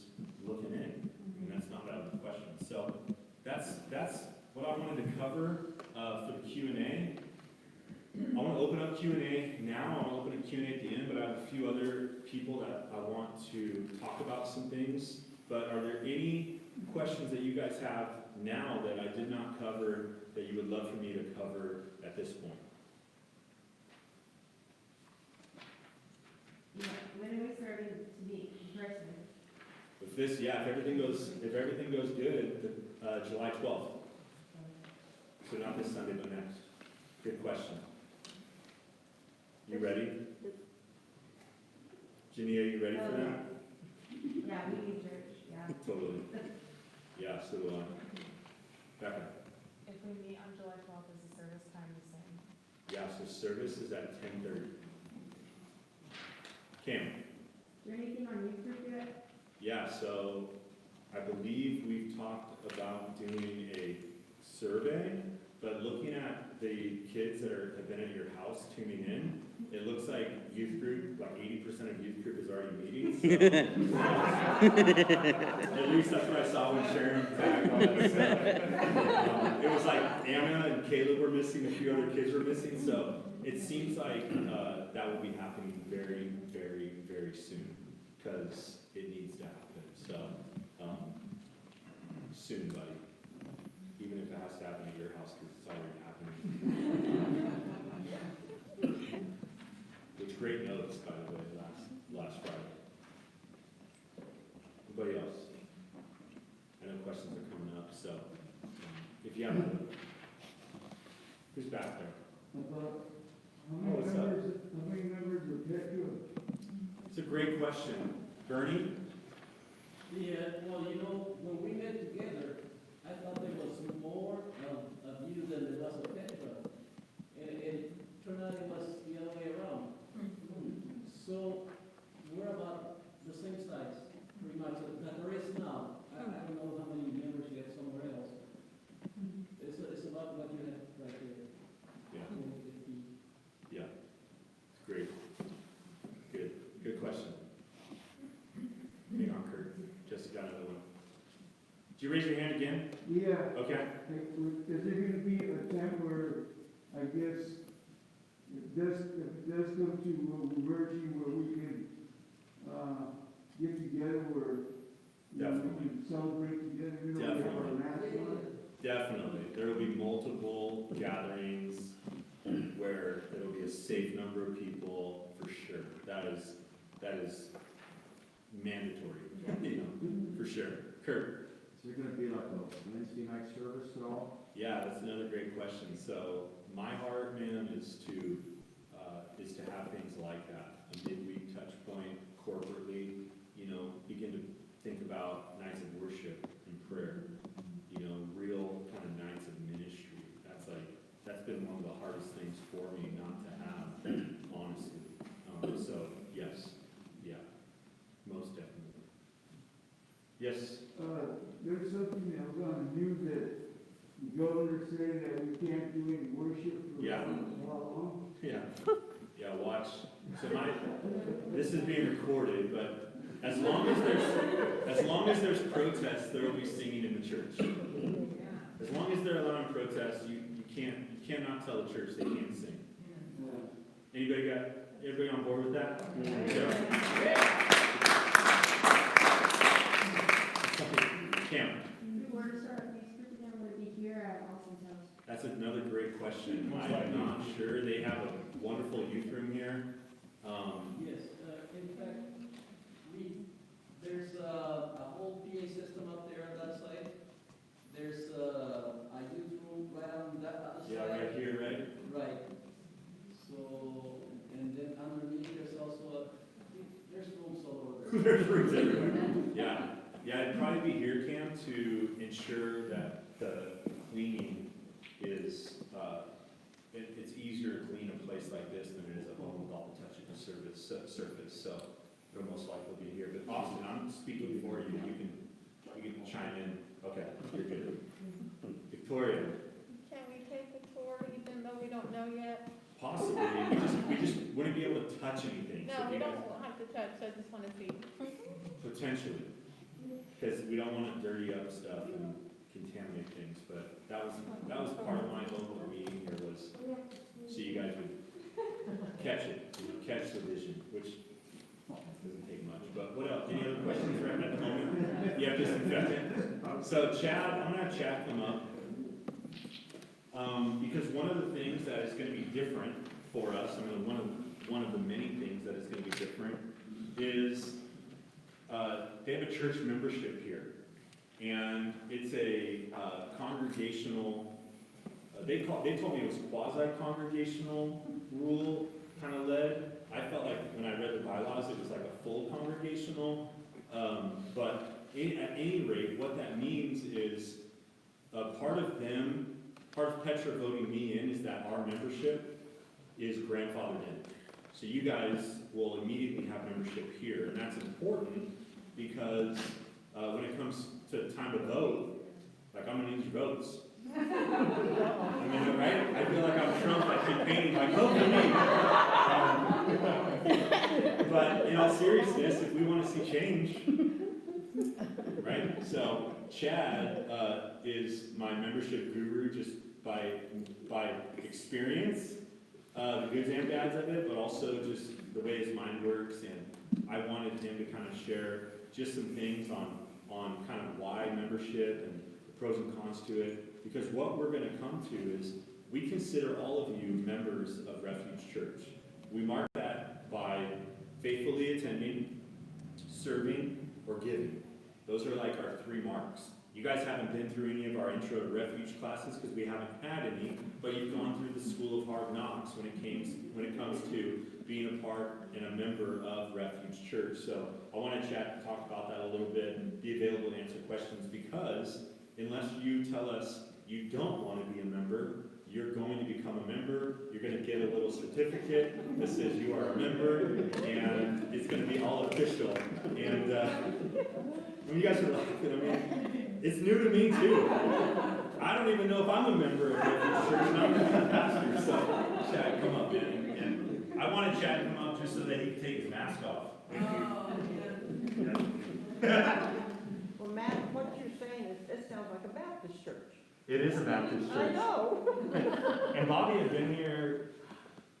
looking in. I mean, that's not out of the question. So that's what I wanted to cover. Q&A now. I'll open a Q&A at the end, but I have a few other people that I want to talk about some things. But are there any questions that you guys have now that I did not cover that you would love for me to cover at this point? Yeah, when are we starting to meet in person? If everything goes good, July 12th. So not this Sunday, but next. Good question. You ready? Ginny, are you ready for that? Yeah, we need church, yeah. Totally. Yeah, so, Becca. If we meet on July 12th, is the service time the same? Yeah, so service is at 10:30. Cam. Is there anything on youth group yet? Yeah, so I believe we've talked about doing a survey, but looking at the kids that have been at your house tuning in, it looks like youth group, like 80% of youth group is already meeting. So, at least that's what I saw when Sharon tagged on that stuff. It was like Anna and Caleb were missing, a few other kids were missing, so it seems like that will be happening very, very, very soon, because it needs to happen. So, soon, buddy. Even if it has to happen at your house, because it's already happening. Which great notes, by the way, last Friday. Anybody else? I know questions are coming up, so if you have one. Who's back there? What's up? How many members of that group? It's a great question. Bernie? Yeah, well, when we met together, I thought there was more of you than there was of Petra. And it turned out it was the other way around. So we're about the same size, pretty much, that there is now. I don't know how many members you have somewhere else. It's about what you have right there. Yeah. 50. Yeah. Great. Good. Good question. Hang on, Kurt. Just got another one. Did you raise your hand again? Yeah. Okay. Is there gonna be a time where, I guess, if it does come to emerging where we can, get together where, we can celebrate together, we have our masks on? Definitely. There will be multiple gatherings where there will be a safe number of people for sure. That is mandatory, for sure. Kurt? Is there gonna be like a Wednesday night service at all? Yeah, that's another great question. So my heart, man, is to have things like that. A midweek touch point corporately, begin to think about nights of worship and prayer, real kind of nights of ministry. That's been one of the hardest things for me not to have, honestly. So yes, yeah, most definitely. Yes? There's something that was on the news that the governor said that we can't do any worship for Yeah. how long? Yeah, yeah, watch. So this is being recorded, but as long as there's protests, there will be singing in the church. As long as they're allowing protests, you cannot tell the church they can't sing. Everybody on board with that? Cam. We were to start a youth group again, would it be here at Austin's house? That's another great question. I'm not sure. They have a wonderful youth room here. Yes, in fact, there's a whole PA system up there on that side. There's a youth room right on that other side. Yeah, right here, right? Right. So, and then underneath, there's also there's rooms all over there. There's rooms everywhere. Yeah, it'd probably be here, Cam, to ensure that the cleaning is, it's easier to clean a place like this than it is at home with all the touch of the surface, so it'll most likely be here. But Austin, I'm speaking for you, you can chime in. Okay, you're good. Victoria? Can we take the tour even though we don't know yet? Possibly, we just wouldn't be able to touch anything. So No, if we you guys- don't have to touch, I just want to see. Potentially, because we don't want to dirty up stuff and contaminate things, but that was part of my local meeting here was, so you guys would catch it, catch the vision, which doesn't take much. But what else? Any other questions right at the moment? You have disinfectant. So Chad, I'm gonna have Chad come up. Because one of the things that is going to be different for us, I mean, one of the many things that is going to be different is they have a church membership here, and it's a congregational. They told me it was quasi-congregational rule kind of led. I felt like when I read the bylaws, it was like a full congregational. But at any rate, what that means is part of Petra voting me in is that our membership is grandfathered in. So you guys will immediately have membership here, and that's important because when it comes to time to vote, like I'm gonna need your votes. I mean, right? I feel like I'm Trump, I keep painting like, vote for me. But in all seriousness, if we want to see change, right? So Chad is my membership guru just by experience, the goods and bads of it, but also just the way his mind works. And I wanted him to kind of share just some things on kind of why membership and the pros and cons to it. Because what we're going to come to is we consider all of you members of Refuge Church. We mark that by faithfully attending, serving, or giving. Those are like our 3 marks. You guys haven't been through any of our intro to Refuge classes because we haven't had any, but you've gone through the school of hard knocks when it comes to being a part and a member of Refuge Church. So I want to chat and talk about that a little bit and be available to answer questions, because unless you tell us you don't want to be a member, you're going to become a member. You're going to get a little certificate that says you are a member, and it's going to be all official. And when you guys are laughing, I mean, it's new to me too. I don't even know if I'm a member of Refuge Church, and I'm a pastor. So, Chad, come up, man. And I wanted Chad to come up just so that he could take his mask off. Well, Matt, what you're saying is, this sounds like a Baptist church. It is a Baptist church. I know. And Bobby had been here,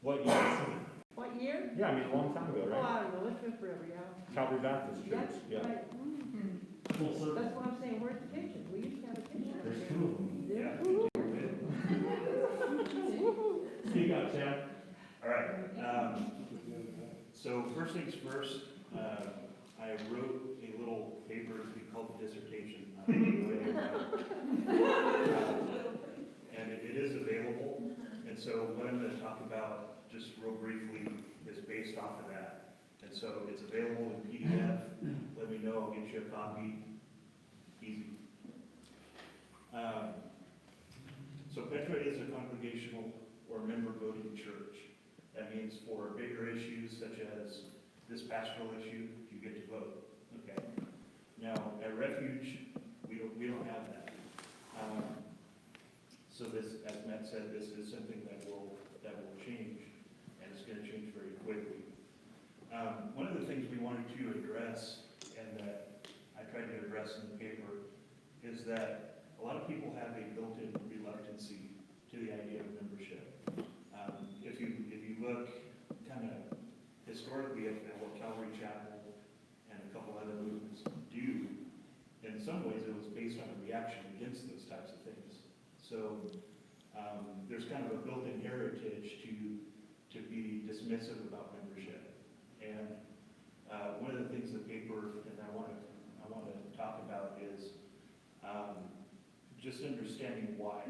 what year? What year? Yeah, I mean, a long time ago, Oh, right? I don't know, it's been forever, yeah. Calvary Baptist Church, That's yeah. right. That's what I'm saying, where's the kitchen? We used to have a kitchen. There's 2 of them. There. Speak up, Chad. All right, so first things first, I wrote a little paper to be called a dissertation. And it is available, and so what I'm going to talk about, just real briefly, is based off of that. And so it's available in PDF. Let me know, I'll get you a copy. Easy. So Petra is a congregational or member voting church. That means for bigger issues such as this pastoral issue, you get to vote. Okay. Now at Refuge, we don't have that. So this, as Matt said, this is something that will change, and it's going to change very quickly. One of the things we wanted to address, and that I tried to address in the paper, is that a lot of people have a built-in reluctancy to the idea of membership. If you look kind of historically at what Calvary Chapel and a couple other movements do, in some ways it was based on a reaction against those types of things. So there's kind of a built-in heritage to be dismissive about membership. And one of the things the paper and I want to talk about is just understanding why.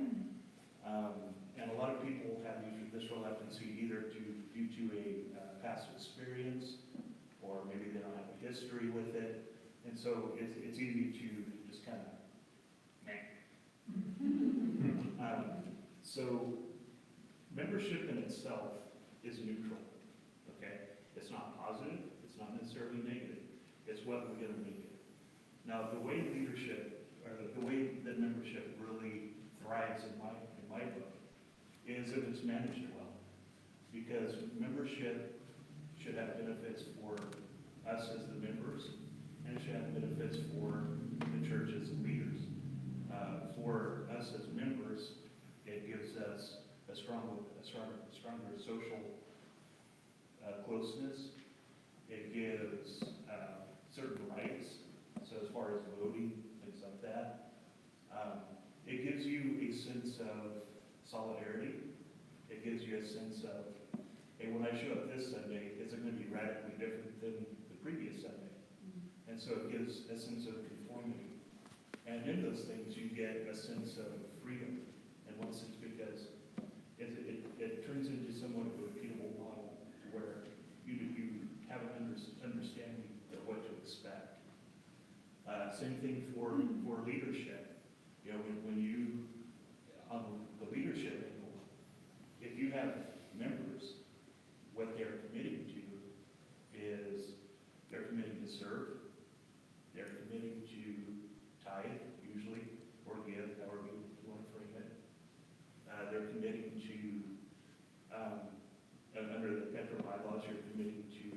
And a lot of people have this reluctancy either due to a past experience, or maybe they don't have a history with it, and so it's easy to just kind of so membership in itself is neutral. Okay, it's not positive, it's not necessarily negative. It's whether we're going to make it. Now, the way leadership, or the way that membership really thrives in my book, is if it's managed well. Because membership should have benefits for us as the members, and it should have benefits for the church as the leaders. For us as members, it gives us a stronger social closeness. It gives certain rights, so as far as voting, things like that. It gives you a sense of solidarity. It gives you a sense of, hey, when I show up this Sunday, is it going to be radically different than the previous Sunday? And so it gives a sense of conformity. And in those things, you get a sense of freedom, in one sense, because it turns into somewhat of a repeatable model where you have an understanding of what to expect. Same thing for leadership. You know, when you, on the leadership angle, if you have members, what they're committing to is they're committing to serve, they're committing to tithe, usually, or give, however you want to frame it. They're committing to, under the Petra bylaws, you're committing to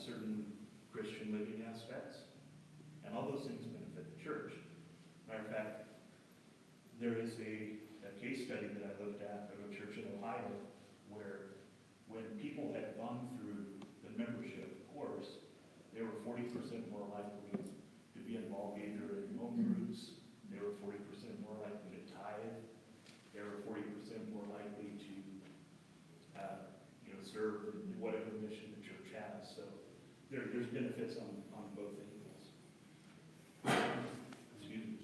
certain Christian living aspects. And all those things benefit the church. Matter of fact, there is a case study that I looked at of a church in Ohio where when people had gone through the membership course, they were 40% more likely to be involved either in home groups, they were 40% more likely to tithe, they were 40% more likely to serve in whatever mission the church has. So there's benefits on both angles. Excuse me.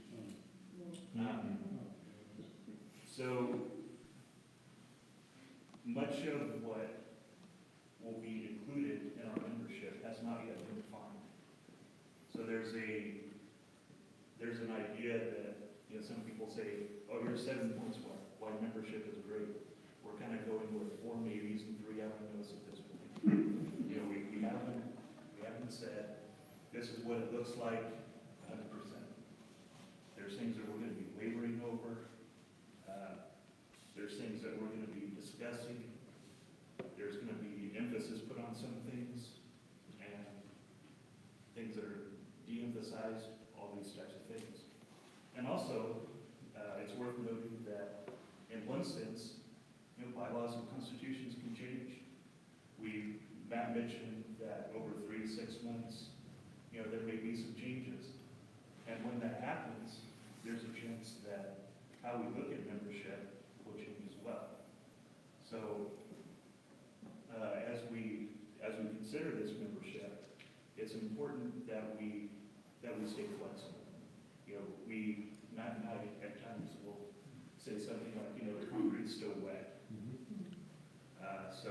So much of what will be included in our membership has not yet been defined. So there's an idea that, you know, some people say, oh, here's 7 points why membership is great. We're kind of going with 4 maybes and 3 I don't knows at this point. You know, we haven't said this is what it looks like 100%. There's things that we're going to be wavering over. There's things that we're going to be discussing. There's going to be emphasis put on some things and things that are de-emphasized, all these types of things. And also, it's worth noting that in one sense, you know, bylaws and constitutions can change. Matt mentioned that over 3 to 6 months, you know, there may be some changes. And when that happens, there's a chance that how we look at membership will change as well. So, as we consider this membership, it's important that we stay flexible. You know, Matt and I at times will say something like, you know, the concrete's still wet. So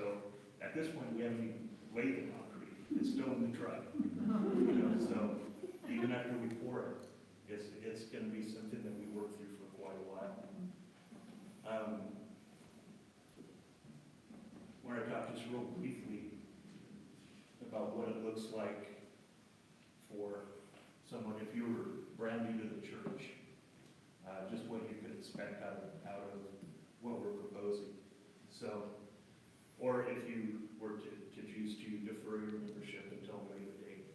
at this point, we haven't even laid the concrete. It's still in the truck. You know, so even after we pour it, it's going to be something that we work through for quite a while. When I talk just real briefly about what it looks like for someone, if you were brand new to the church, just what you could expect out of what we're proposing. So, or if you were to choose to defer your membership until a later date,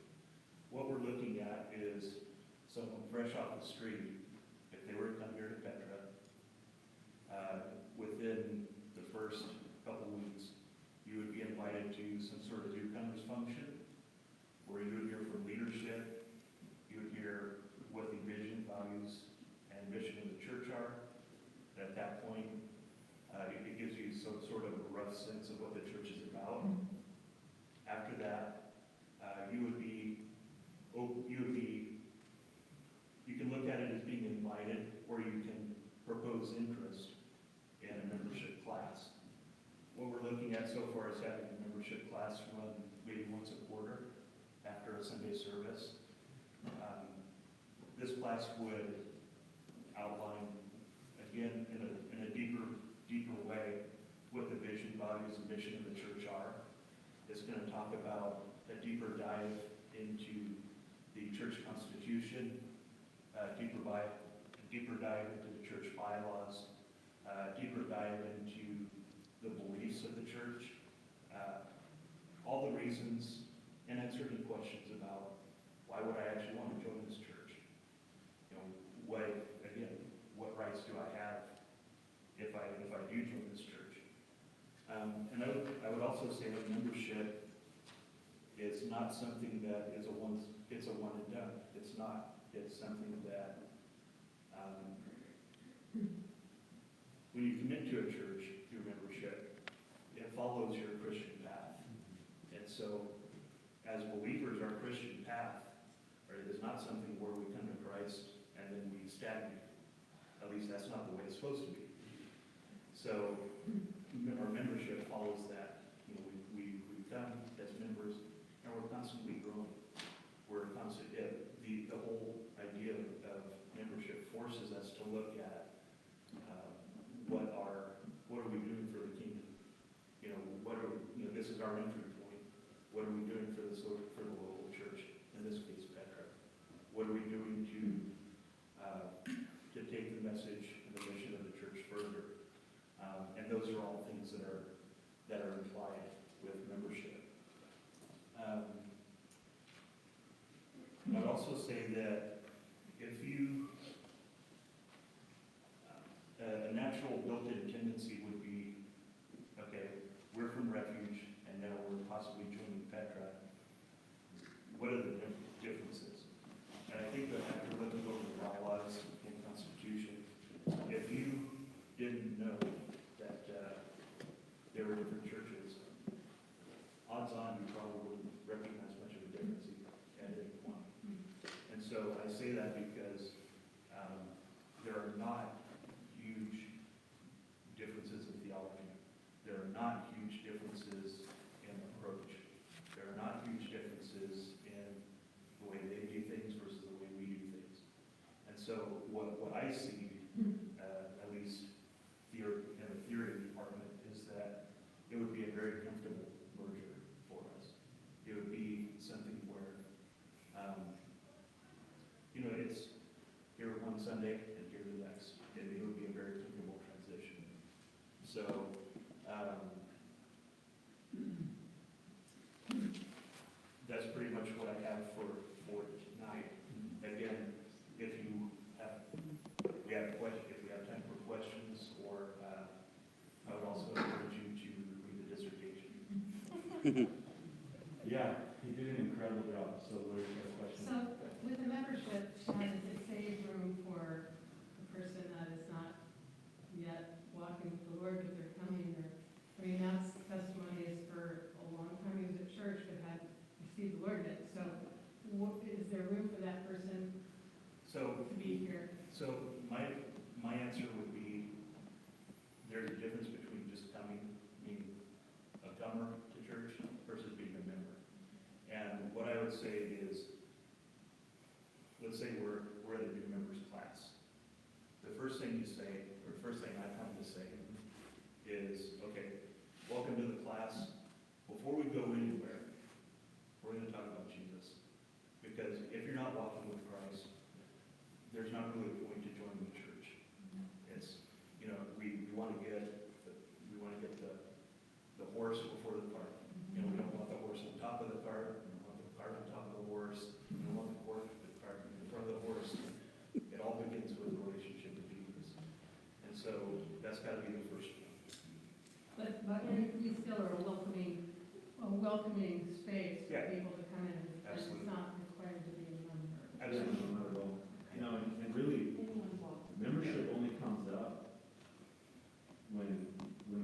what we're looking at is someone fresh off the street, if they were to come here to Petra, within the first couple weeks, you would be invited to some sort of newcomers function, where you would hear from leadership, you would hear what the vision, values, and mission of the church are. And at that point, it gives you some sort of a rough sense of what the church is about. After that, you can look at it as being invited, or you can propose interest in a membership class. What we're looking at so far is having a membership class run maybe once a quarter after a Sunday service. This class would outline, again, in a deeper way, what the vision, values, and mission of the church are. It's going to talk about a deeper dive into the church constitution, deeper dive into the church bylaws, deeper dive into the beliefs of the church, all the reasons, and answer any questions about why would I actually want to join this church? You know, what rights do I have if I do join this church? And I would also say that membership is not something that is it's a one and done. It's not. It's something that, when you commit to a church through membership, it follows your Christian path. And so, as believers, our Christian path, right, is not something where we come to Christ and then we stagnate. At least that's not the way it's supposed to be. So, our membership follows that. You know, we come as members, and we're constantly growing. We're constantly, the whole idea of membership forces us to look at what are we doing for the kingdom? You know, this is our entry point. What are we doing for the local church? In this case, Petra. What are we doing to take the message and the mission of the church further? And those are all things that are implied with membership. I'd also say that if you, a natural built-in tendency would be, okay, we're from Refuge, and now we're possibly joining Petra. What are the differences? And I think that after looking over the bylaws and Constitution, if you didn't know that there were different churches, odds on you probably wouldn't recognize much of a difference at any point. And so I say that because there are not huge differences in theology. There are not huge differences in approach. There are not huge differences in the way they do things versus the way we do things. And so what I see, at least in the theory department, is that it would be a very comfortable merger for us. It would be something where, it's here one Sunday and here the next. And it would be a very comfortable transition. So, that's pretty much what I have for tonight. Again, if we have time for questions, or I would also encourage you to read the dissertation. Yeah, he did an incredible job, so Lord, you have a question? So, with the membership, does it save room for a person that is not yet walking with the Lord, but they're coming, or, I mean, that's testimony is for a long time he was at church, but had received the Lord yet, so is there room for that person to be here? So my answer would be, there's a difference between just being a comer to church versus being a member. And what I would say is, let's say we're at a new members class. The first thing you say, or the first thing I come to say is, okay, welcome to the class. Before we go anywhere, we're going to talk about Jesus. Because if you're not walking with Christ, there's not really a point to joining the church. It's, we want to get the horse before the cart. We don't want the horse on top of the cart. We don't want the cart on top of the horse. We don't want the cart in front of the horse. It all begins with a relationship with Jesus. And so that's got to be the first one. But we still are a welcoming space for people to come in, and it's Absolutely. not required to be a member. Absolutely. Not at all. And really, membership only comes up when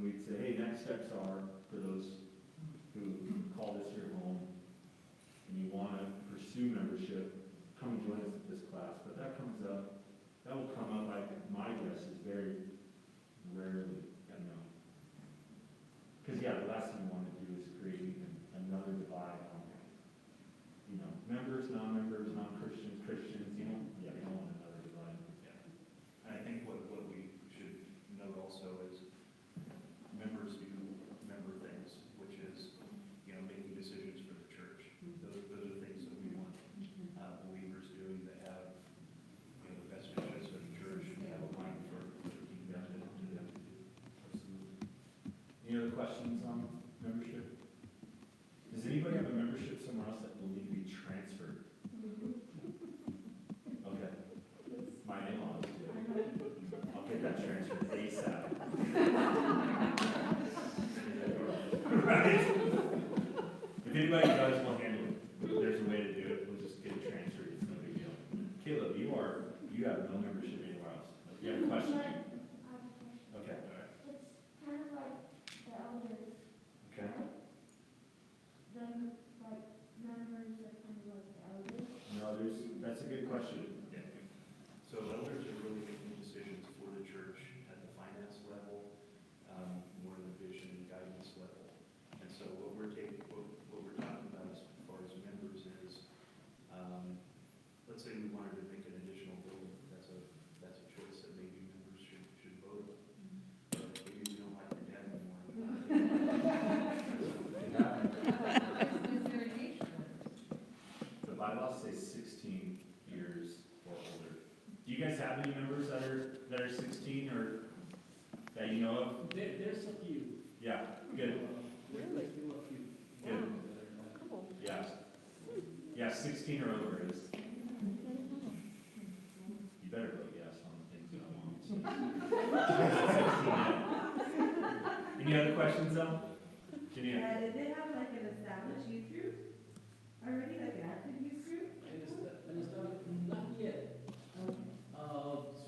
we say, hey, next steps are for those who call this your home, and you want to pursue membership, come and join us at this class. But that will come up, my guess is very rarely. Because the last thing you want to do is create even another divide on, members, non-members, non-Christians, Christians, you don't want another divide. Yeah. And I think what we should note also is members do member things, which is, making decisions for the church. Those are things that we want believers doing that have, the best interests of the church and have a mind for keeping that to them. Absolutely. Any other questions on membership? Does anybody have a membership somewhere else that will need to be transferred? Okay. My in-laws do. I'll get that transferred ASAP. That's a good question. Yeah. So elders are really making decisions for the church at the finance level, more than the vision and guidance level. And so what we're talking about as far as members is, let's say we wanted to make an additional building. That's a choice that maybe members should vote on. But maybe we don't like your dad anymore. The bylaws say 16 years or older. Do you guys have any members that are 16 or that you know of? There's a few. Yeah, good. There's still a few. Good. Yeah. Yeah, 16 or over is. You better vote yes on the things that I want. Any other questions though? Janine? Did they have like an established youth group already, like an active youth group? And it's not yet.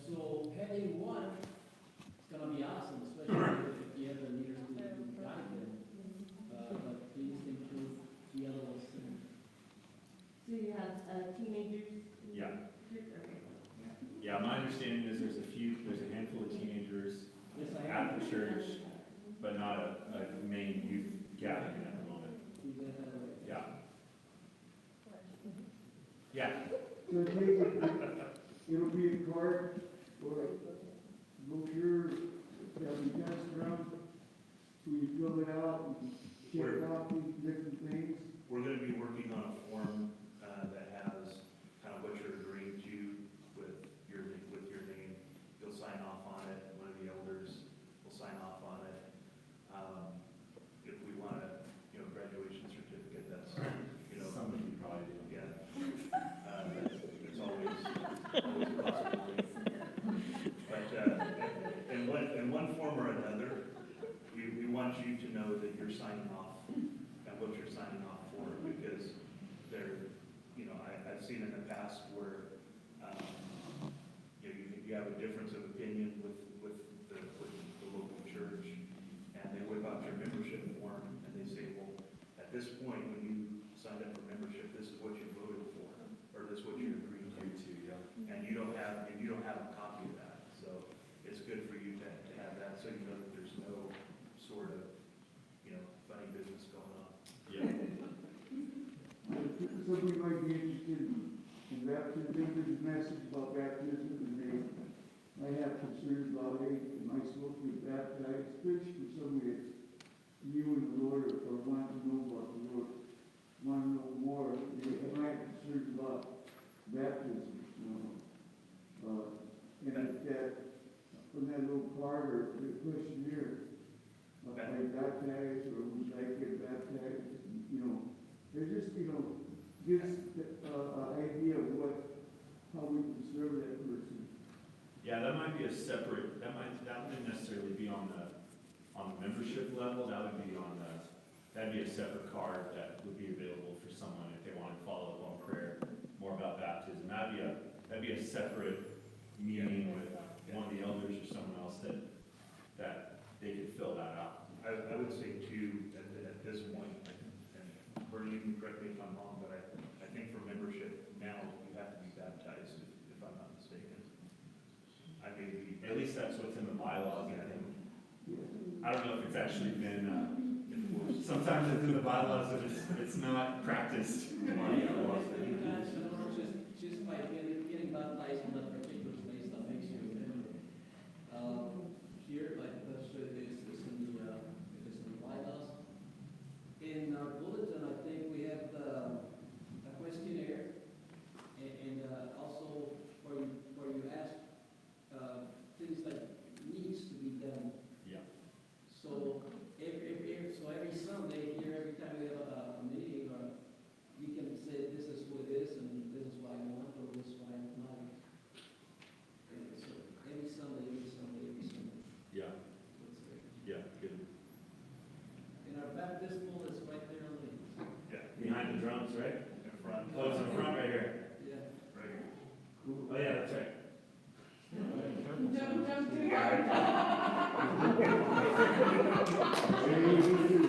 So having one, it's gonna be awesome, especially if you have the leaders to guide them. But please include the other ones. So you have teenagers? Yeah. Okay. Yeah, my understanding is there's a handful of teenagers Yes, I at have. the church, but not a main youth gathering at the moment. Yeah. Yeah. So take it, it'll be a card or a brochure that'll be passed around, so you fill it out, and check off these different things. We're going to be working on a form that has kind of what you're agreeing to with your name. You'll sign off on it. One of the elders will sign off on it. If we want a graduation certificate, that's Somebody probably do. yeah. It's always a possibility. But in one form or another, we want you to know that you're signing off and what you're signing off for, because I've seen in the past where you have a difference of opinion with the local church, and they whip out your membership form and they say, well, at this point when you signed up for membership, this is what you voted for, or this is what you agreed to. And you don't have a copy of that, so it's good for you to have that, so you know that there's no sort of funny business going on. Yeah. Somebody might be interested in baptism, there's a message about baptism, and I have concerns about, hey, am I supposed to be baptized? Especially for somebody that's new in the Lord, or want to know about the Lord, want to know more, and I have concerns about baptism, and that, on that little card or the questionnaire, am I baptized, or would I get baptized, it just, gives an idea of how we can serve that person. Yeah, that might be a separate, that wouldn't necessarily be on the membership level, that'd be a separate card that would be available for someone if they want to follow up on prayer, more about baptism. That'd be a separate meeting with one of the elders or someone else that they could fill that out. I would say too, at this point, and Bernie, you can correct me if I'm wrong, but I think for membership now, you have to be baptized, if I'm not mistaken. I may be. At least that's what's in the bylaws, I think. I don't know if it's actually been enforced. Sometimes it's in the bylaws, but it's not practiced. You guys, just by getting baptized in that particular place, that makes you a member. Here, like that's it's in the bylaws. In our bulletin, I think we have a questionnaire, and also where you ask things like needs to be done. Yeah. So every Sunday here, every time we have a meeting, you can say this is what it is, and this is what I want, or this is what I don't like. And so every Sunday. Yeah. Yeah, good. And our baptismal is right there on the. Yeah. Behind the drums, right? In front. Oh, it's in front right here. Yeah. Right here. Oh, yeah, that's right. Don't jump too hard.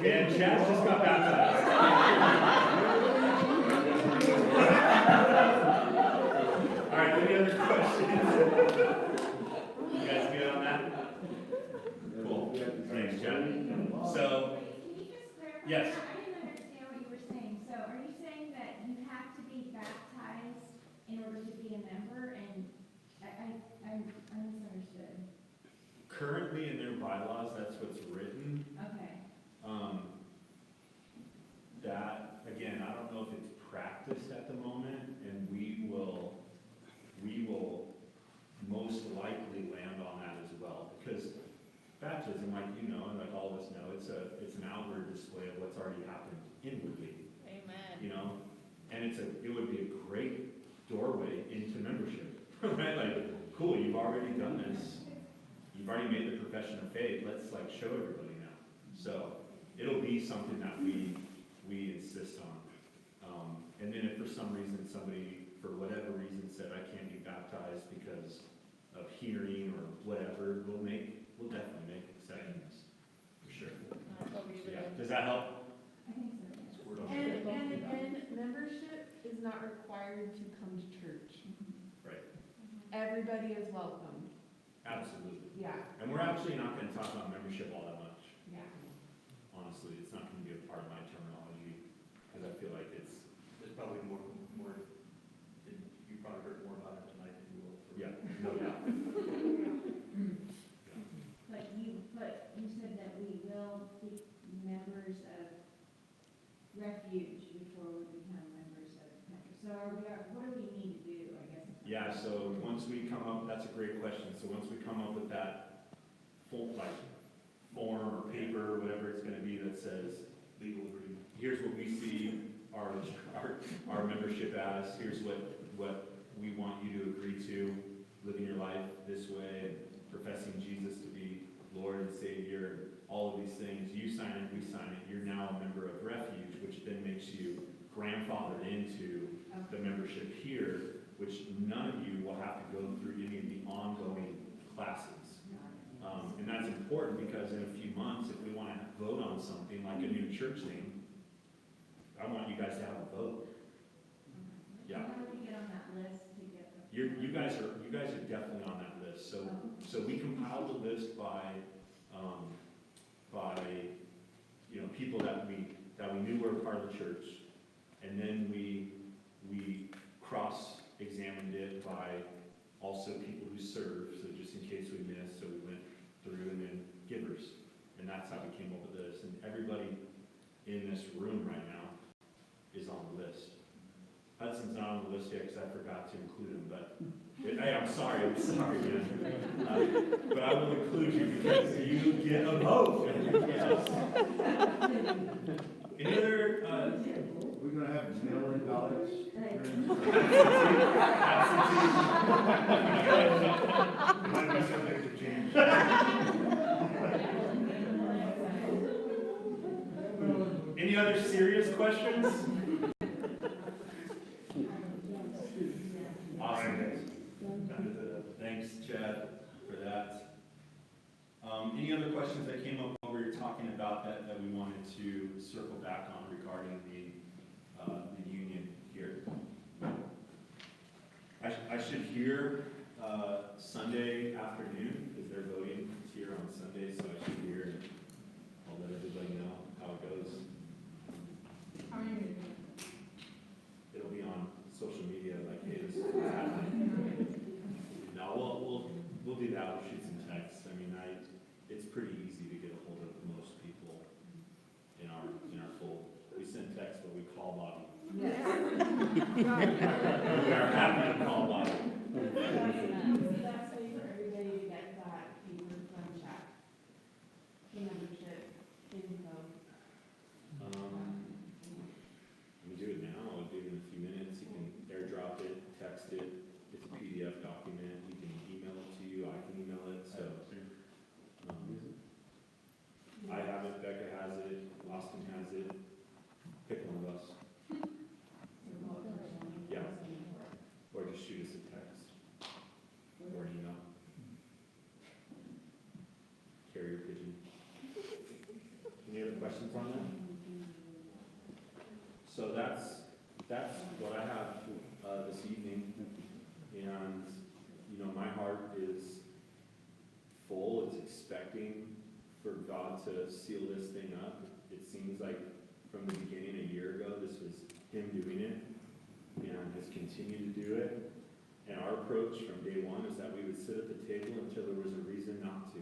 And Chad just got baptized. Yes. I didn't understand what you were saying. So are you saying that you have to be baptized in order to be a member? And I misunderstood. Currently in their bylaws, that's what's written. Okay. That, again, I don't know if it's practiced at the moment, and we will most likely land on that as well, because baptism, like you know, and like all of us know, it's an outward display of what's already happened inwardly, Amen. you know? And it would be a great doorway into membership, right? Like, cool, you've already done this. You've already made the profession of faith. Let's like show everybody now. So it'll be something that we insist on. And then if for some reason somebody, for whatever reason, said I can't be baptized because of hearing or whatever, we'll definitely make exceptions, for sure. Yeah, does that help? I think so. And again, membership is not required to come to church. Right. Everybody is welcome. Absolutely. Yeah. And we're actually not going to talk about membership all that much. Yeah. Honestly, it's not going to be a part of my terminology, because I feel like it's, There's probably more, you probably heard more about it tonight than you will. yeah, no doubt. But you said that we will be members of Refuge before we become members of Metro. So what do we need to do, I guess? Yeah, so once we come up, that's a great question. So once we come up with that full, like, form or paper, whatever it's gonna be, that says, Legal agreement. here's what we see our membership as, here's what we want you to agree to, living your life this way, professing Jesus to be Lord and Savior, all of these things, you sign it, we sign it, you're now a member of Refuge, which then makes you grandfathered into the membership here, which none of you will have to go through any of the ongoing classes. And that's important because in a few months, if we want to vote on something like a new church thing, I want you guys to have a vote. Yeah. How do we get on that list to get the? You guys are definitely on that list. So we compiled the list by people that we knew were part of the church, and then we cross-examined it by also people who serve. So just in case we missed, so we went through and then givers, and that's how we came up with this. And everybody in this room right now is on the list. Hudson's not on the list yet because I forgot to include him, but hey, I'm sorry, man. But I will include you because you get a vote. Any other, We're gonna have mail-in ballots. Might be subject to change. Any other serious questions? Awesome. Thanks, Chad, for that. Any other questions that came up while we were talking about that we wanted to circle back on regarding the union here? I should hear Sunday afternoon, because they're voting here on Sunday, so I should hear. I'll let everybody know how it goes. How are you gonna do it? It'll be on social media, like, hey, this is what's happening. No, we'll do that. We'll shoot some texts. I mean, it's pretty easy to get a hold of most people in our fold. We send texts, but we call Bobby. Yes. We are happy to call Bobby. That's way for everybody to get that paper from chat. The membership info. We do it now. We'll do it in a few minutes. You can airdrop it, text it. It's a PDF document. You can email it to you. I can email it. So I have it. Becca has it. Austin has it. Pick one of us. Yeah. Or just shoot us a text or an email. Carrier pigeon. Any other questions on that? So that's what I have this evening, and my heart is full. It's expecting for God to seal this thing up. It seems like from the beginning a year ago. This was him doing it, and has continued to do it. And our approach from day one is that we would sit at the table until there was a reason not to.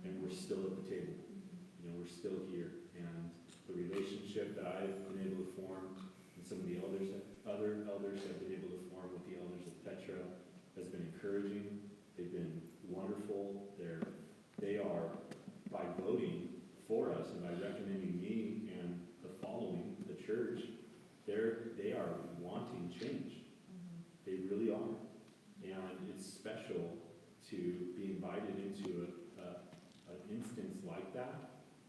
And we're still at the table. You know, we're still here. And the relationship that I've been able to form, and some of the other elders have been able to form with the elders of Petra, has been encouraging. They've been wonderful. They are, by voting for us and by recommending me and the following, the church, they are wanting change. They really are. And it's special to be invited into an instance like that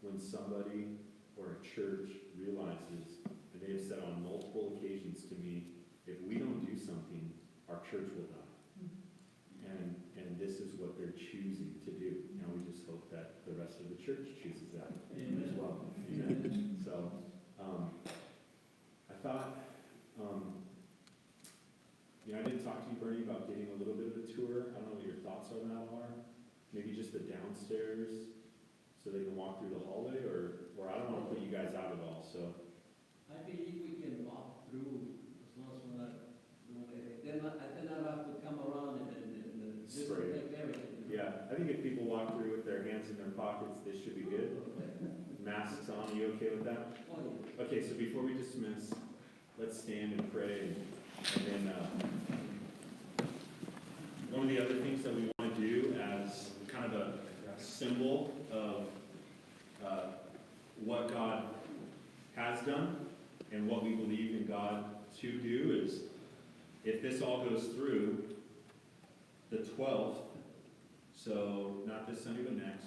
when somebody or a church realizes, and they have said on multiple occasions to me, if we don't do something, our church will die. And this is what they're choosing to do. Now we just hope that the rest of the church chooses that as well. Amen. So I thought, I didn't talk to you, Bernie, about getting a little bit of a tour. I don't know what your thoughts on that are. Maybe just the downstairs so they can walk through the hallway, or I don't want to put you guys out at all, so. I believe we can walk through as long as we're not doing anything. Then I have to come around and Spray. disinfect everything. Yeah, I think if people walk through with their hands in their pockets, they should be good. Masks on, you okay with that? Oh, yeah. Okay, so before we dismiss, let's stand and pray, and then one of the other things that we want to do as kind of a symbol of what God has done and what we believe in God to do is, if this all goes through, the 12th, so not this Sunday but next,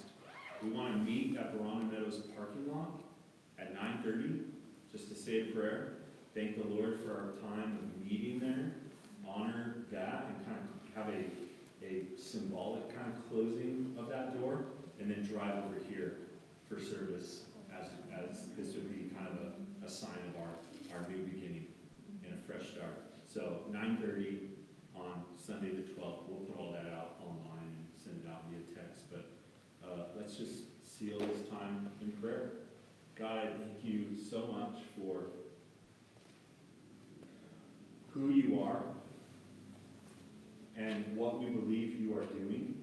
we want to meet at Verona Meadows parking lot at 9:30, just to say a prayer, thank the Lord for our time of meeting there, honor that, and kind of have a symbolic kind of closing of that door, and then drive over here for service as this would be kind of a sign of our new beginning and a fresh start. So 9:30 on Sunday the 12th, we'll put all that out online and send it out via text, but let's just seal this time in prayer. God, I thank you so much for who you are and what we believe you are doing.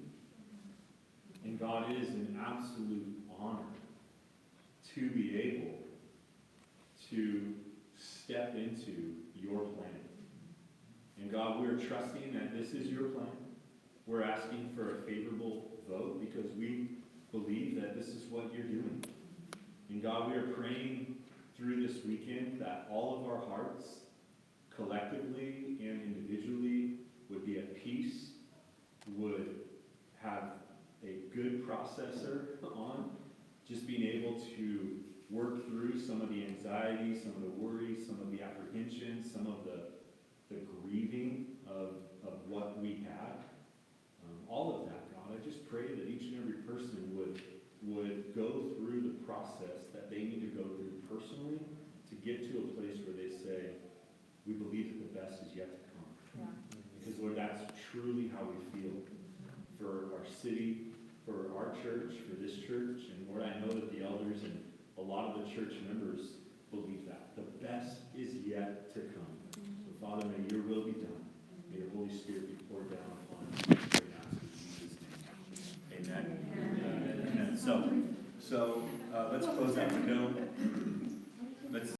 And God, it is an absolute honor to be able to step into your plan. And God, we're trusting that this is your plan. We're asking for a favorable vote because we believe that this is what you're doing. And God, we are praying through this weekend that all of our hearts, collectively and individually, would be at peace, would have a good processor on, just being able to work through some of the anxiety, some of the worry, some of the apprehension, some of the grieving of what we had. All of that, God, I just pray that each and every person would go through the process that they need to go through personally to get to a place where they say, we believe that the best is yet to come. Yeah. Because, Lord, that's truly how we feel for our city, for our church, for this church. And Lord, I know that the elders and a lot of the church members believe that. The best is yet to come. So, Father, may your will be done. May the Holy Spirit be poured down upon us. In Jesus' name. Amen. Amen. So let's close that window. Let's